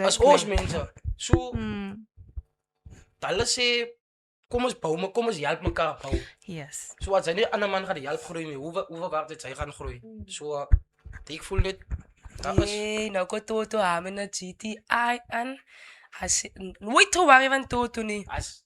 as ons mense. So hulle sê kom ons bou, maar kom ons help mekaar bou. Yes. So as hy nie 'n ander man gaan die help groei nie, hoe werk dit hy gaan groei? So ek voel net dat is Nee, nou ko Toto hame na GTI aan. As nooit te worry van Toto nie. as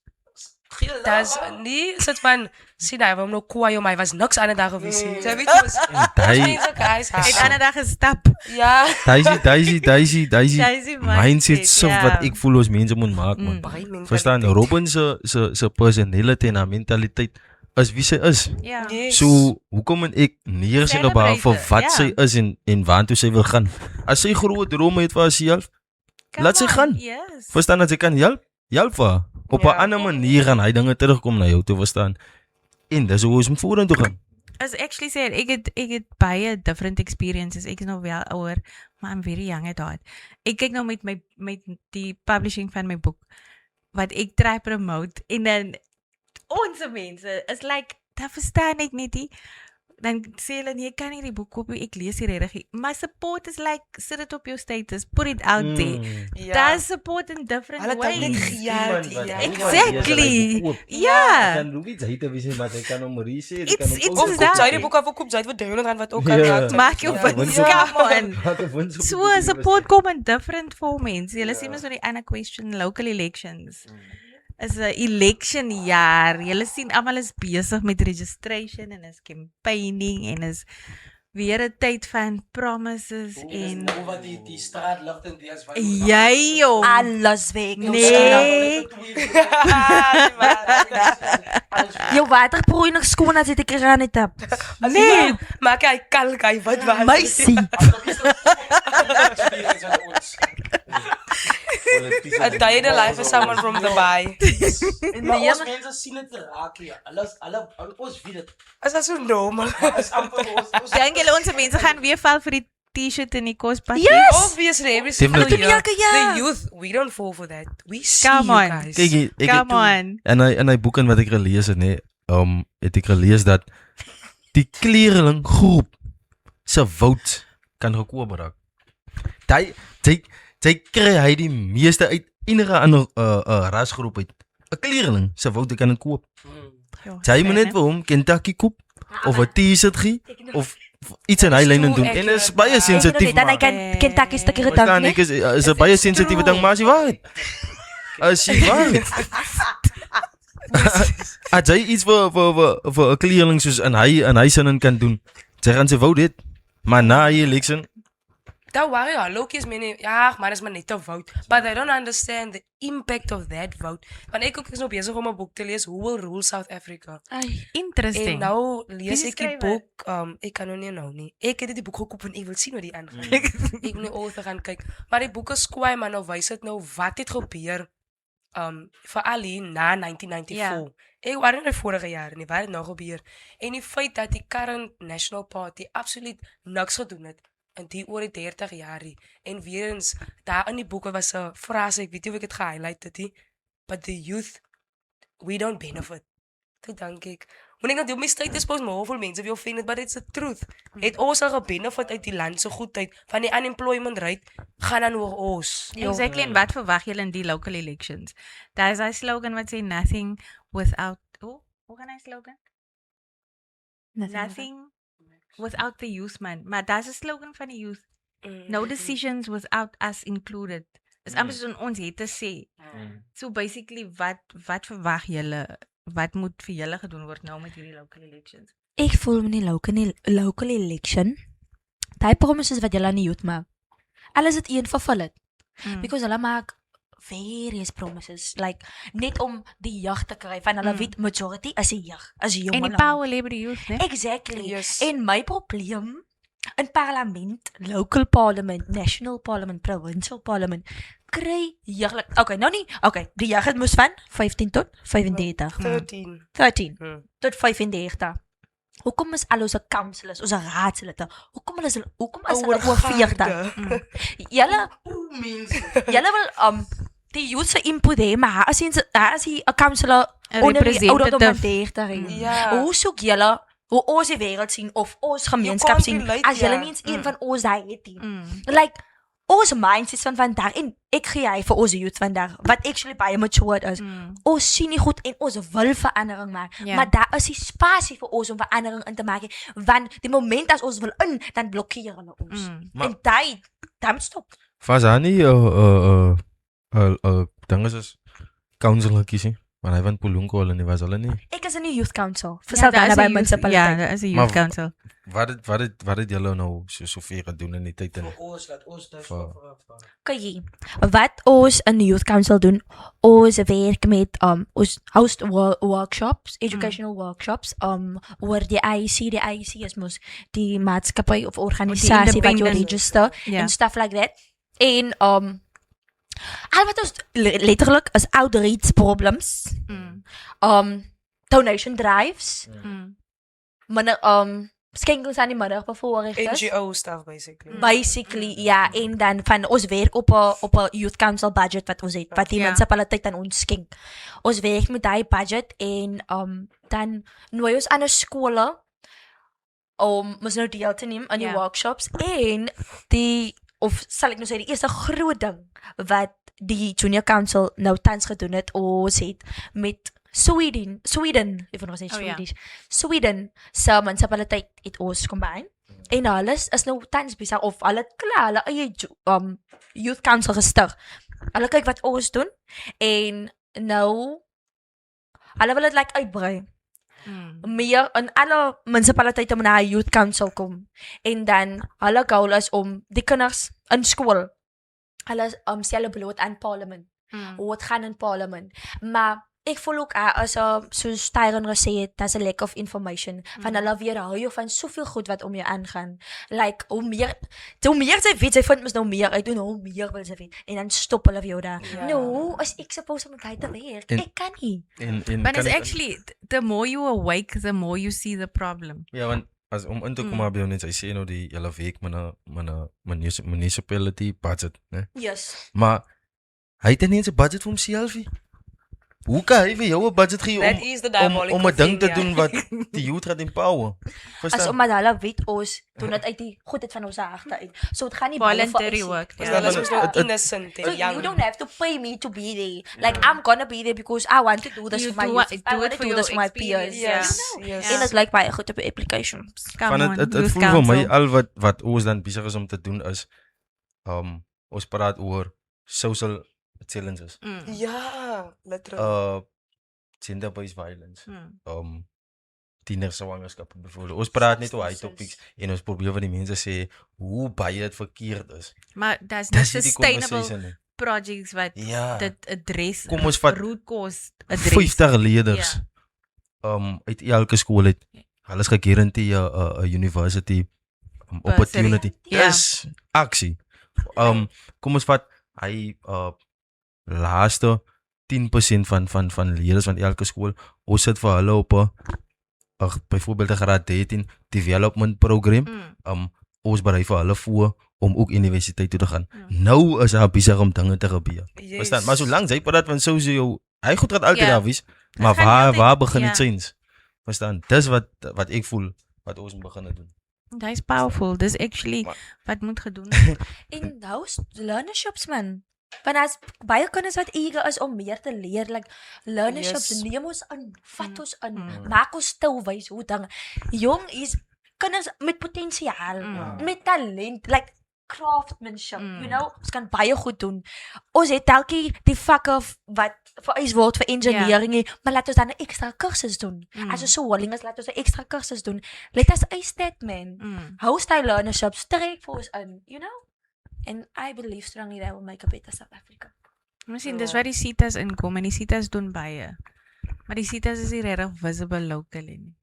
gee Das nie soort van sien hy hom nou kwaai om hy was niks aan die dag gewees nie. Jy weet mos. Hy Mense guys. Het ander dag gestap. Ja. Daisy Daisy mindset so ja. wat ek voel ons mense moet maak man. Baie mense. Verstaan, Robin se personality en haar mentaliteit is wie sy is. Ja. Yes. So hoekom moet ek neersien op haar vir Celebrate, wat ja. sy is en waartoe sy wil gaan? As sy groot drome het vir haarself, laat sy gaan. Yes. Verstaan dat sy kan help vir haar. Op 'n Ja. ander manier gaan hy dinge terugkom na jou toe, verstaan. En dis hoe ons moet vorentoe gaan. As actually said, ek het baie different experiences. Ek is nog wel ouer, maar I'm very young at heart. Ek kyk nou met die publishing van my boek wat ek try promote en dan ons mense is like, dat verstaan ek net nie. Dan sê hulle nee, ek kan nie die boek koop nie, ek lees nie regtig nie. Maar support is like, sit it op your status, put it out there. That's support in different Hulle dink net ways. geld. Ja. Exactly. Ja. Dan hoef iets hy te wees maar hy kan hom resê, It's Of is koop that. jy die boek af, of koop jy dit vir R300 wat ook Ja. al raak. Maak jou Ja. wins, Ja. come on. So support kom in different formats. Julle sien mos nou die ander question, local elections. Is 'n election jaar. Julle sien almal is besig met registration en is campaigning en is weer 'n tyd van promises en wat die straatligte die as jy joh. Alles weg. Nee. Jou waterbroei nog skoon as ek eraan het. Nee, maak hy kalk hy wat was. Meisie. A day in the life of someone from Dubai. Maar ons mense sien dit raak hier. Hulle ons weet dit. Is dat so normal? Is amper ons Dink julle ons mense gaan weer val vir die T-shirt en die kospakkie? Yes. Obviously, every Definitely. single year. Elke jaar. The youth, we don't fall for that. We see Come you on. guys. Kyk, ek Come on. en hy boek en wat ek gelees het, nee, het ek gelees dat die kleerling groep se vote kan gekoop raak. Jy kry hy die meeste uit enige ander rasgroep uit. 'n Kleerling se vote kan dit koop. Jy moet net vir hom Kentucky koop of 'n T-shirt gee of iets in hy lyn doen. En is baie sensitief. Dan hy kan Kentucky stukkie Verstaan gedaan, ek nee. is 'n baie sensitiewe ding, maar as jy waar. As jy waar. As jy iets vir 'n kleerling soos en hy sin kan doen. Sy gaan sy vote dit. Maar na die election Don't worry, Loki is many. Ja, maar is maar net 'n vote. But they don't understand the impact of that vote. Want ek ook is nou besig om 'n boek te lees, Who Will Rule South Africa. Ai. En Interesting. nou lees Wie ek die skryf boek, ek kan nou nie. Ek het die boek gekoop en ek wil sien hoe die aangaan. Ek moet nie author gaan kyk. Maar die boek is kwaai, maar nou wys dit nou wat het gebeur veral hier na 1994. Ek was in die vorige jare nie, wat het nou gebeur? En die feit dat die current National Party absoluut niks gedoen het in die oor die 30 jaar nie. En weer eens, daar in die boek was 'n frase, ek weet nie of ek dit gehighlight het nie, but the youth, we don't benefit. Toe dink ek, when ek nou die mistake is, maar hoeveel mense wil offend it, but it's the truth. Het ons al gebenefit uit die land se goedheid, van die unemployment rate, gaan dan oor ons. Exactly, en wat verwag julle in die local elections? Daar is 'n slogan wat sê nothing without hoe gaan hy slogan? Nothing without the youth man. Maar daar's 'n slogan van die youth. No decisions without us included. Is amper soos ons het te sê. So basically wat verwag julle? Wat moet vir julle gedoen word nou met hierdie local elections? Ek voel met die local election. Daai promises wat julle aan die youth maak. Alles het een vervul het. Because hulle maak various promises like net om die jag te kry van hulle weet majority is die jag, is die jong En die man. power lê by die youth, né? Exactly. Yes. En my probleem in parlement, local parliament, national parliament, provincial parliament, kry jaglik. Okay, nou nie. Okay, die jag het moes van 15 tot 35. 13 tot 35. Hoekom is al ons councillors, ons raadslede, hoekom is hulle oor 40? Julle wil die youth se input hê, maar as jy 'n councillor onder die ouderdom van 30 is. Ja. Hoe soek julle hoe ons die wêreld sien of ons gemeenskap can't sien relate, as julle ja. nie eens een van ons daai het nie. Like ons mindsets van vandag en ek gee hy vir ons youth vandag wat actually baie matured is. Ons sien nie goed en ons wil verandering maak. Ja. Maar daar is die spasie vir ons om verandering in te maak. Want die moment as ons wil in, dan blokkeer hulle ons. Maar- En dan stop. Was daar nie dinge soos council gekies nie? Want hy van Pulunko hulle nie was hulle nie. Ek is in die youth council vir Ja, daar Saldanha is by 'n youth- munisipaliteit. Ja, daar is 'n Maar youth council. Wat het julle nou soveel gedoen in die tyd en Vir ons, laat ons daar Vir- Kyk, wat ons in die youth council doen, ons werk met ons host workshops, educational workshops oor die IEC. Die IEC is mos die maatskappy of organisasie wat jy independent- register Ja. en stuff like that. En al wat ons letterlik is outreach problems, donation drives, skenkings aan die middag bevoorregtes. NGO stuff basically. Basically, ja, en dan van ons werk op 'n youth council budget wat ons het, wat die Ja. munisipaliteit aan ons skenk. Ons werk met daai budget en dan nooi ons ander skole om ons nou deel te neem aan die Ja. workshops en of sal ek nou sê die eerste groot ding wat die junior council nou tans gedoen het, ons het met Sweden, ek wil nog sê Oh, ja. Swedish. Sweden se munisipaliteit het ons combine. En alles is nou tans besig of hulle het klaar hulle eie youth council gestig. Hulle kyk wat ons doen en nou hulle wil dit like uitbrei. Meer in alle munisipaliteite moet na 'n youth council kom. En dan hulle goal is om die kinders in skool hulle stel bloot aan parlement. Wat gaan in parlement. Maar ek voel ook as soos Tyron gesê het, daar's 'n lack of information. Van hulle weerhou jou van soveel goed wat om jou aangaan. Like hoe meer sy weet, sy vind mos nou meer uit en hoe meer wil sy weet. En dan stop hulle vir jou daar. Ja. No, as ek supposed om dit te werk. En- Ek kan nie. en But kan- it's actually, the more you awake, the more you see the problem. Ja, want as om in te kom by net, hy sê nou die hele week met 'n municipality budget, né? Yes. Maar hy het nie eens 'n budget vir homself nie. Hoe kan hy vir jou 'n budget gee That is the om diabolical 'n ding te thing, ja. doen wat die youth gaat empower? As Verstaan? omdat hulle weet ons doen dit uit die goedheid van ons harte uit. So dit gaan nie Voluntary vir work. Dus Ja. dat is mos nou het- innocent So en you young. don't have to pay me to be there. Like I'm gonna be there because I want to do this You for my do youth. it- I do want it to for do this for your my peers. experience, Yes, Ja. yes. En dit lyk baie goed op die applications. Come Van on, het youth voel vir my council. al wat ons dan besig is om te doen is ons praat oor social challenges. Ja, literally. Gender-based violence. Tienerswangerskap byvoorbeeld. Ons praat net oor hy topics en ons probeer vir die mense sê hoe baie dit verkeerd is. Maar daar's nie Dis nie die sustainable conversation nie. projects wat Ja. dit address. Kom ons vat root cause address. 50 leerders. Ja. Uit elke skool het hulle is gegarandeer 'n university opportunity. Ja. Dis aksie. Kom ons vat hy laaste 10% van leerders van elke skool. Ons sit vir hulle op 'n byvoorbeeld 'n graad 13 development program. Ons berei vir hulle voor om ook universiteit toe te gaan. Nou is hy besig om dinge te gebeur. Yes. Verstaan? Maar solank jy praat van sosio, hy goed gaat altyd Ja. daar wees. Maar gaan waar altyd- begin ja. dit change? Verstaan? Dis wat ek voel wat ons moet begin doen. Dis powerful. Dis actually Maar- wat moet gedoen. En those learnerships man. Want as baie kinders wat eager is om meer te leer, like learnerships Yes. neem ons in, vat ons in, maak ons stil wys hoe dinge. Jong is kinders met potensiaal, met talent, like craftsmanship, you know, ons kan baie goed doen. Ons het telkie die vakke wat vereis word vir engineering, maar laat ons dan 'n ekstra kursus doen. As ons so willing is, laat ons 'n ekstra kursus doen. Let us eis that man. Host die learnerships, trek vir ons in, you know? And I believe strongly that will make a better South Africa. Miskien dis waar die CITAs inkom en die CITAs doen baie. Maar die CITAs is nie regtig visible locally nie.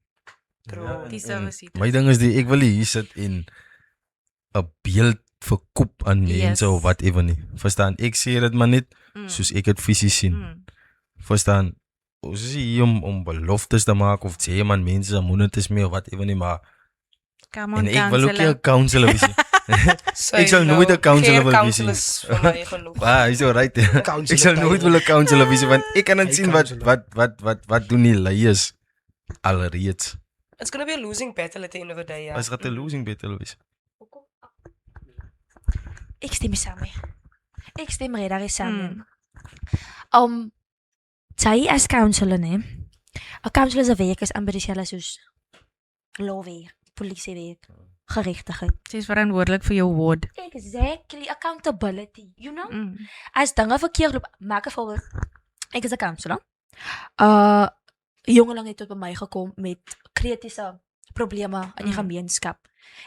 True. Die service CITAs. My ding is ek wil hier sit en 'n beeld verkoop aan mense of whatever nie. Verstaan? Ek sê dit maar net soos ek dit fisies sien. Verstaan? Ons is hier om beloftes te maak of sê man mense moet dit is meer of whatever nie, maar Come on, en ek wil ook nie 'n counselor. counselor wees. So, ek sal you nooit know, 'n counselor wil care wees nie. counselors vir my genoeg. Hy's so right. Counselor Ek sal nooit title. wil 'n counselor wees want ek kan net Hy sien counselor. wat doen die leiers alreeds. It's gonna be a losing battle at the end of the day, ja. Is dit 'n losing battle wees? Ek stem saam mee. Ek stem regtig saam mee. Sy as counselor, né? 'n Counselor se werk is amper dieselfde soos lawwerk, polisiewerk, geregtigheid. Sy is verantwoordelik vir jou ward. Exactly, accountability, you know? As dinge verkeerd loop, maak 'n voorbeeld. Ek is 'n counselor. Jongeling het tot by my gekom met kritiese probleme in die gemeenskap.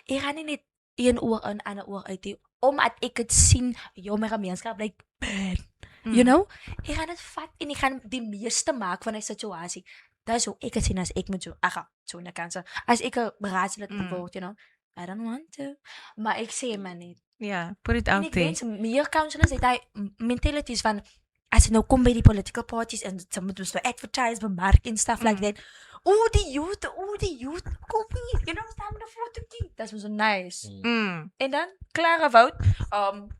Ek gaan nie net een oor in, ander oor uit nie, omdat ek het sien, my gemeenskap bad. You know? Ek gaan dit vat en ek gaan die meeste maak van die situasie. Dat is hoe ek het sien as ek moet so in 'n counselor. As ek 'n raadslid word, you know, I don't want to. Maar ek sê maar net. Ja, put it En out ek there. wens meer counselors het hy mentalities van as dit nou kom by die political parties en ze moet dus advertise, bemark en stuff like that. Die youth, kom hier, you know, staan met 'n fotootjie. Dat is so nice. En dan, klare vote,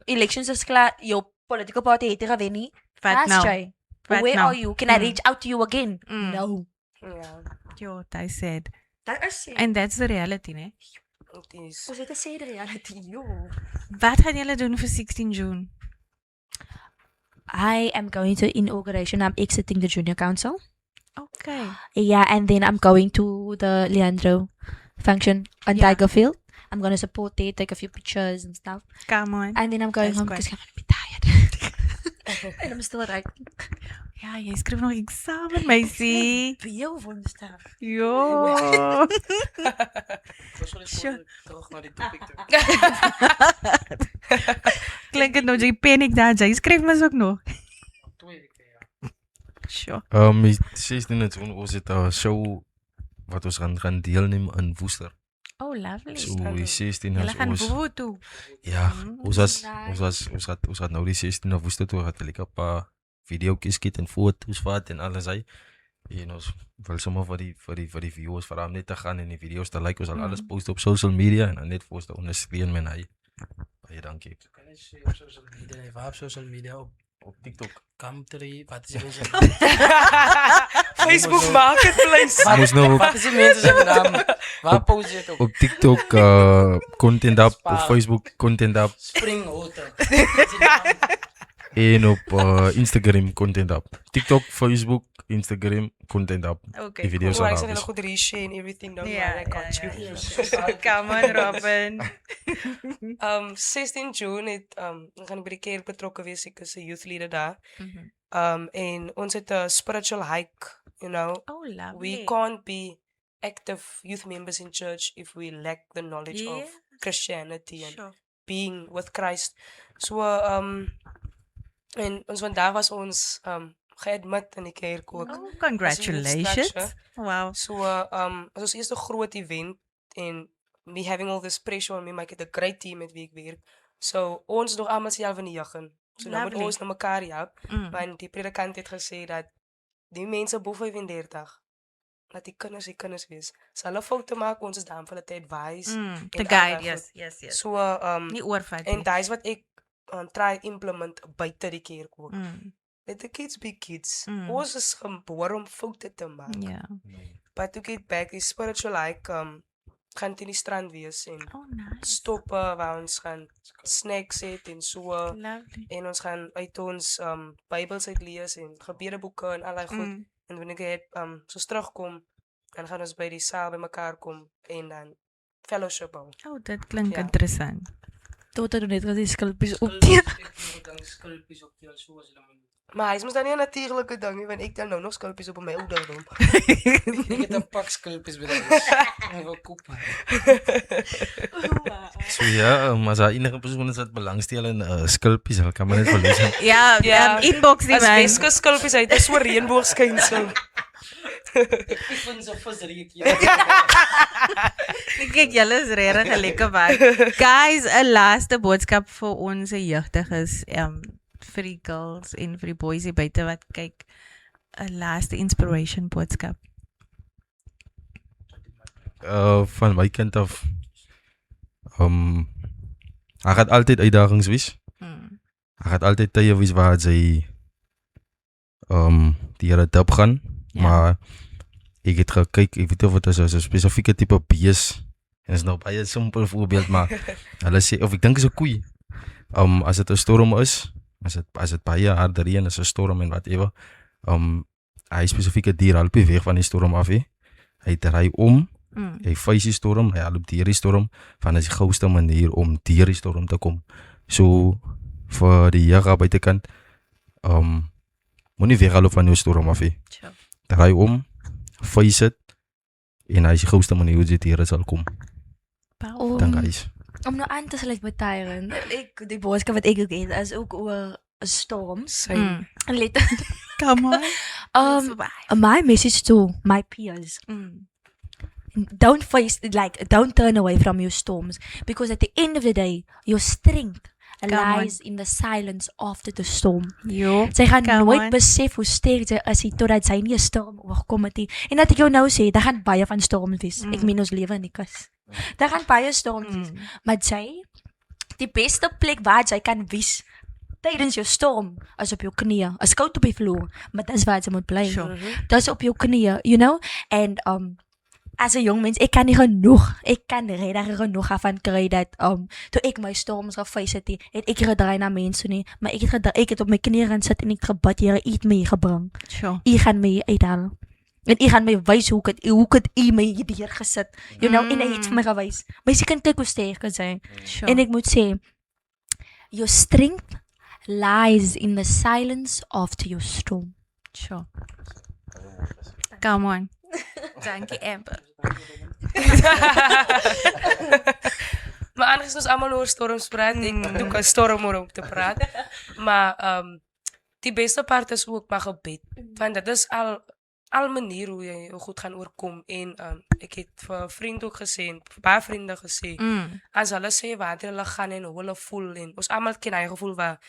elections is klaar, jou political party het gewen nie. Vat nou. Where nou. are you? Can I reach out to you again? No. Ja, Jo, I said. Dat is het. And that's the reality, né? het is. Ons het gesê die reality, joh. Wat gaan julle doen vir 16 June? I am going to inauguration. I'm exiting the junior council. Okay. Yeah, and then I'm going to the Leandro function on Yeah. Tigerfield. I'm going to support there, take a few pictures and stuff. Come on. And then I'm going That's home great. because I'm going to be tired. And I'm still writing. Ja, jy skryf nog eksamen, meisie. Veel woensdag. Jo. Terug naar die topic toe. Klink dit nou jy panic daar, jy skryf mos ook nog. 2 weke, ja. Sure. Die 16 het ons het 'n show wat ons gaan deelneem in Woester. Oh, lovely. So die 16 Julle is gaan ons. boe toe. Ja, ons nice. gaat nou die 16 na Woester toe gaan lekker 'n paar video's skiet en foto's vat en alles hy. En ons wil sommer vir die viewers vir hom net te gaan en die video's te like, ons sal alles post op social media en dan net vir ons te ondersteun met hy. Baie dankie. Kan jy sê op social media, nee, waar op social media, op TikTok. Country, wat is die mense? Facebook Marketplace. Moes nou Wat is die mense se naam? Waar post jy dit op? op TikTok content up, op Facebook content up Spring Hotel. en op Instagram content up. TikTok, Facebook, Instagram content up. Okay. Die video's So are ek sê daar. hulle goed reshare and everything dan Ja, I got ja, you. Come on, Robin. 16 June het gaan ek by die kerk betrokke wees, ek is 'n youth leader daar. En ons het 'n spiritual hike, you know. Oh, lovely. We can't be active youth members in church if we lack the knowledge of Christianity and Sure. being with Christ. So en ons vandag was ons geadmit in die kerk ook. Oh, congratulations. Wow. So as ons eerste groot event en me having all this pressure on me, make it a great team met wie ek werk. So ons nog almal self in die juggen. So nou moet Lovely. ons na mekaar help. Want die predikant het gesê dat die mense bo 35 dat die kinders wees. As hulle foute maak, ons is daar om hulle te advise. The en guide, allerlei yes. goed. So Nie oorvat en nie. dis wat ek try implement buite die kerk ook. Mm. Let the kids be kids. Mm. Ons is gebore om foute te maak. Ja. But to get back, die spiritual like gaan teen die strand wees en Oh, nice. stoppe waar ons gaan snacks eet en so Lovely. en ons gaan uit ons Bybels uit lees en gebedeboeke en allerlei goed. En wanneer ek het soos terugkom, dan gaan ons by die saal by mekaar kom en dan fellowship hou. Oh, dit klink Ja. interessant. Tot doen net wat die skulpies op. Skulpies op die so as hulle moet. Maar hy is mos dan nie 'n natuurlike ding nie, want ek tel nou nog skulpies op my ouderdom. Ek het 'n pak skulpies by hulle. Ek wil koop. So ja, as daar enige persoon is wat belangstel in skulpies, hulle kan maar net verlees. Ja, Ja, inbox die As my. Weskus skulpies uit, is so reënboogskynsel. Ek vind so visreek hier. Kyk, julle is regtig 'n lekker vibe. Guys, 'n laaste boodskap vir ons jeugdiges, vir die girls en vir die boys hier buite wat kyk. 'n Laaste inspiration boodskap. Van my kant af, hy gaat altyd uitdagings wees. Hy gaat altyd tye wees waar sy die Here dip gaan, Ja. maar ek het gekyk, ek weet of het is 'n spesifieke tipe bees. En is nou baie simpel voorbeeld, maar hulle sê, of ek dink is 'n koei. as dit 'n storm is, as dit baie harde reën is, 'n storm en whatever, hy spesifieke dier help nie weg van die storm af nie. Hy draai om, hy face die storm, hy help deur die storm, van is die gouste manier om deur die storm te kom. So vir die jeug buitekant, moenie wegloop van jou storm af nie. Sure. Draai om, face dit, en hy is die gouste manier hoe die diere sal kom. Dank guys. Om nou aan te sluit met Tyron, die boodskap wat ek ook het, is ook oor 'n storm. Same. En let Come on. my message to my peers, don't turn away from your storms, because at the end of the day, your strength lies in the silence after the storm. Jo. Sy gaan Come nooit on. besef hoe sterk sy is totdat sy nie 'n storm oorkom het nie. En dat ek jou nou sê, daar gaan baie van storms wees. Ek meen ons lewe in die kus. Daar gaan baie storms wees. Maar sy, die beste plek waar jy kan wees tydens jou storm is op jou knieë. Is koud op die vloer, maar dis waar jy moet bly. Sure. Dis op jou knieë, you know? En as 'n jong mens, ek kan regtig genoeg van kry dat toe ek my storms geface het ek gedraai na mense nie, maar ek het op my knieë gaan sit en ek gebid, Here, U het my gebring. Sure. U gaan my uithaal. En U gaan my wys hoe het U my hier gesit. You know, en hy het vir my gewys. My seker kyk hoe sterk is hy. Sure. En ek moet sê, your strength lies in the silence after your storm. Sure. Come on. Dankie Amber. Maar aangezien ons allemaal over storms praat, ik doe een storm om te praten. Maar die beste part is ook maar gebed. Want dat is al manier hoe je goed gaan oorkom. En ik heb vir vriend ook gesê, vir baie vriende gesê, as hulle sê waar hulle gaan en hoe hulle voel. En ons allemaal ken hy gevoel waar,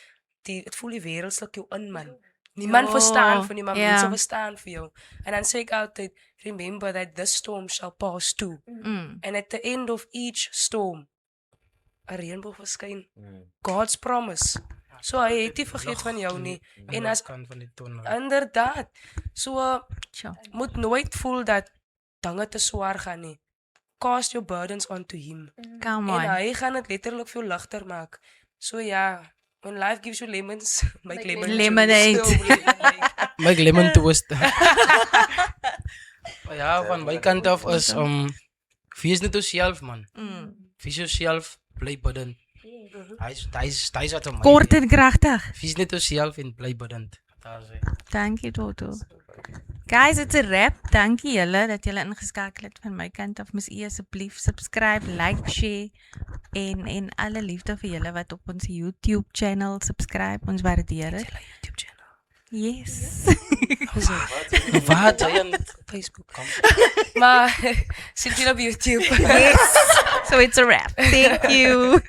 het voel die wereld slik jou in, man. Niemand verstaan vir niemand, mense verstaan vir jou. En dan sê ek altyd, remember that this storm shall pass too. And at the end of each storm, 'n reënboog verskyn. God's promise. So hy het nie vergeet van jou nie. En as kan van die ton. inderdaad, so Sure. moet nooit voel dat dinge te swaar gaan nie. Cast your burdens onto him. Come En on. hy gaan dit letterlik veel ligter maak. So ja, when life gives you lemons, make lemonade. Lemonade. Make lemon twist. Maar ja, van my kant af is wees net jouself, man. Wees jouself, bly bidden. Hy's wat om Kort en kragtig. Wees net jouself en bly bidden. Daar sê. Dankie Toto. Guys, it's a wrap. Dankie julle dat julle ingeskakel het van my kant af. Mis u asseblief subscribe, like, share en alle liefde vir julle wat op ons YouTube channel subscribe. Ons waardeer dit. YouTube channel. Yes. Wat? Facebook. Maar sien jullie op YouTube. Yes. So it's a wrap. Thank you.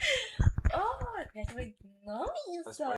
Oh, that's nice.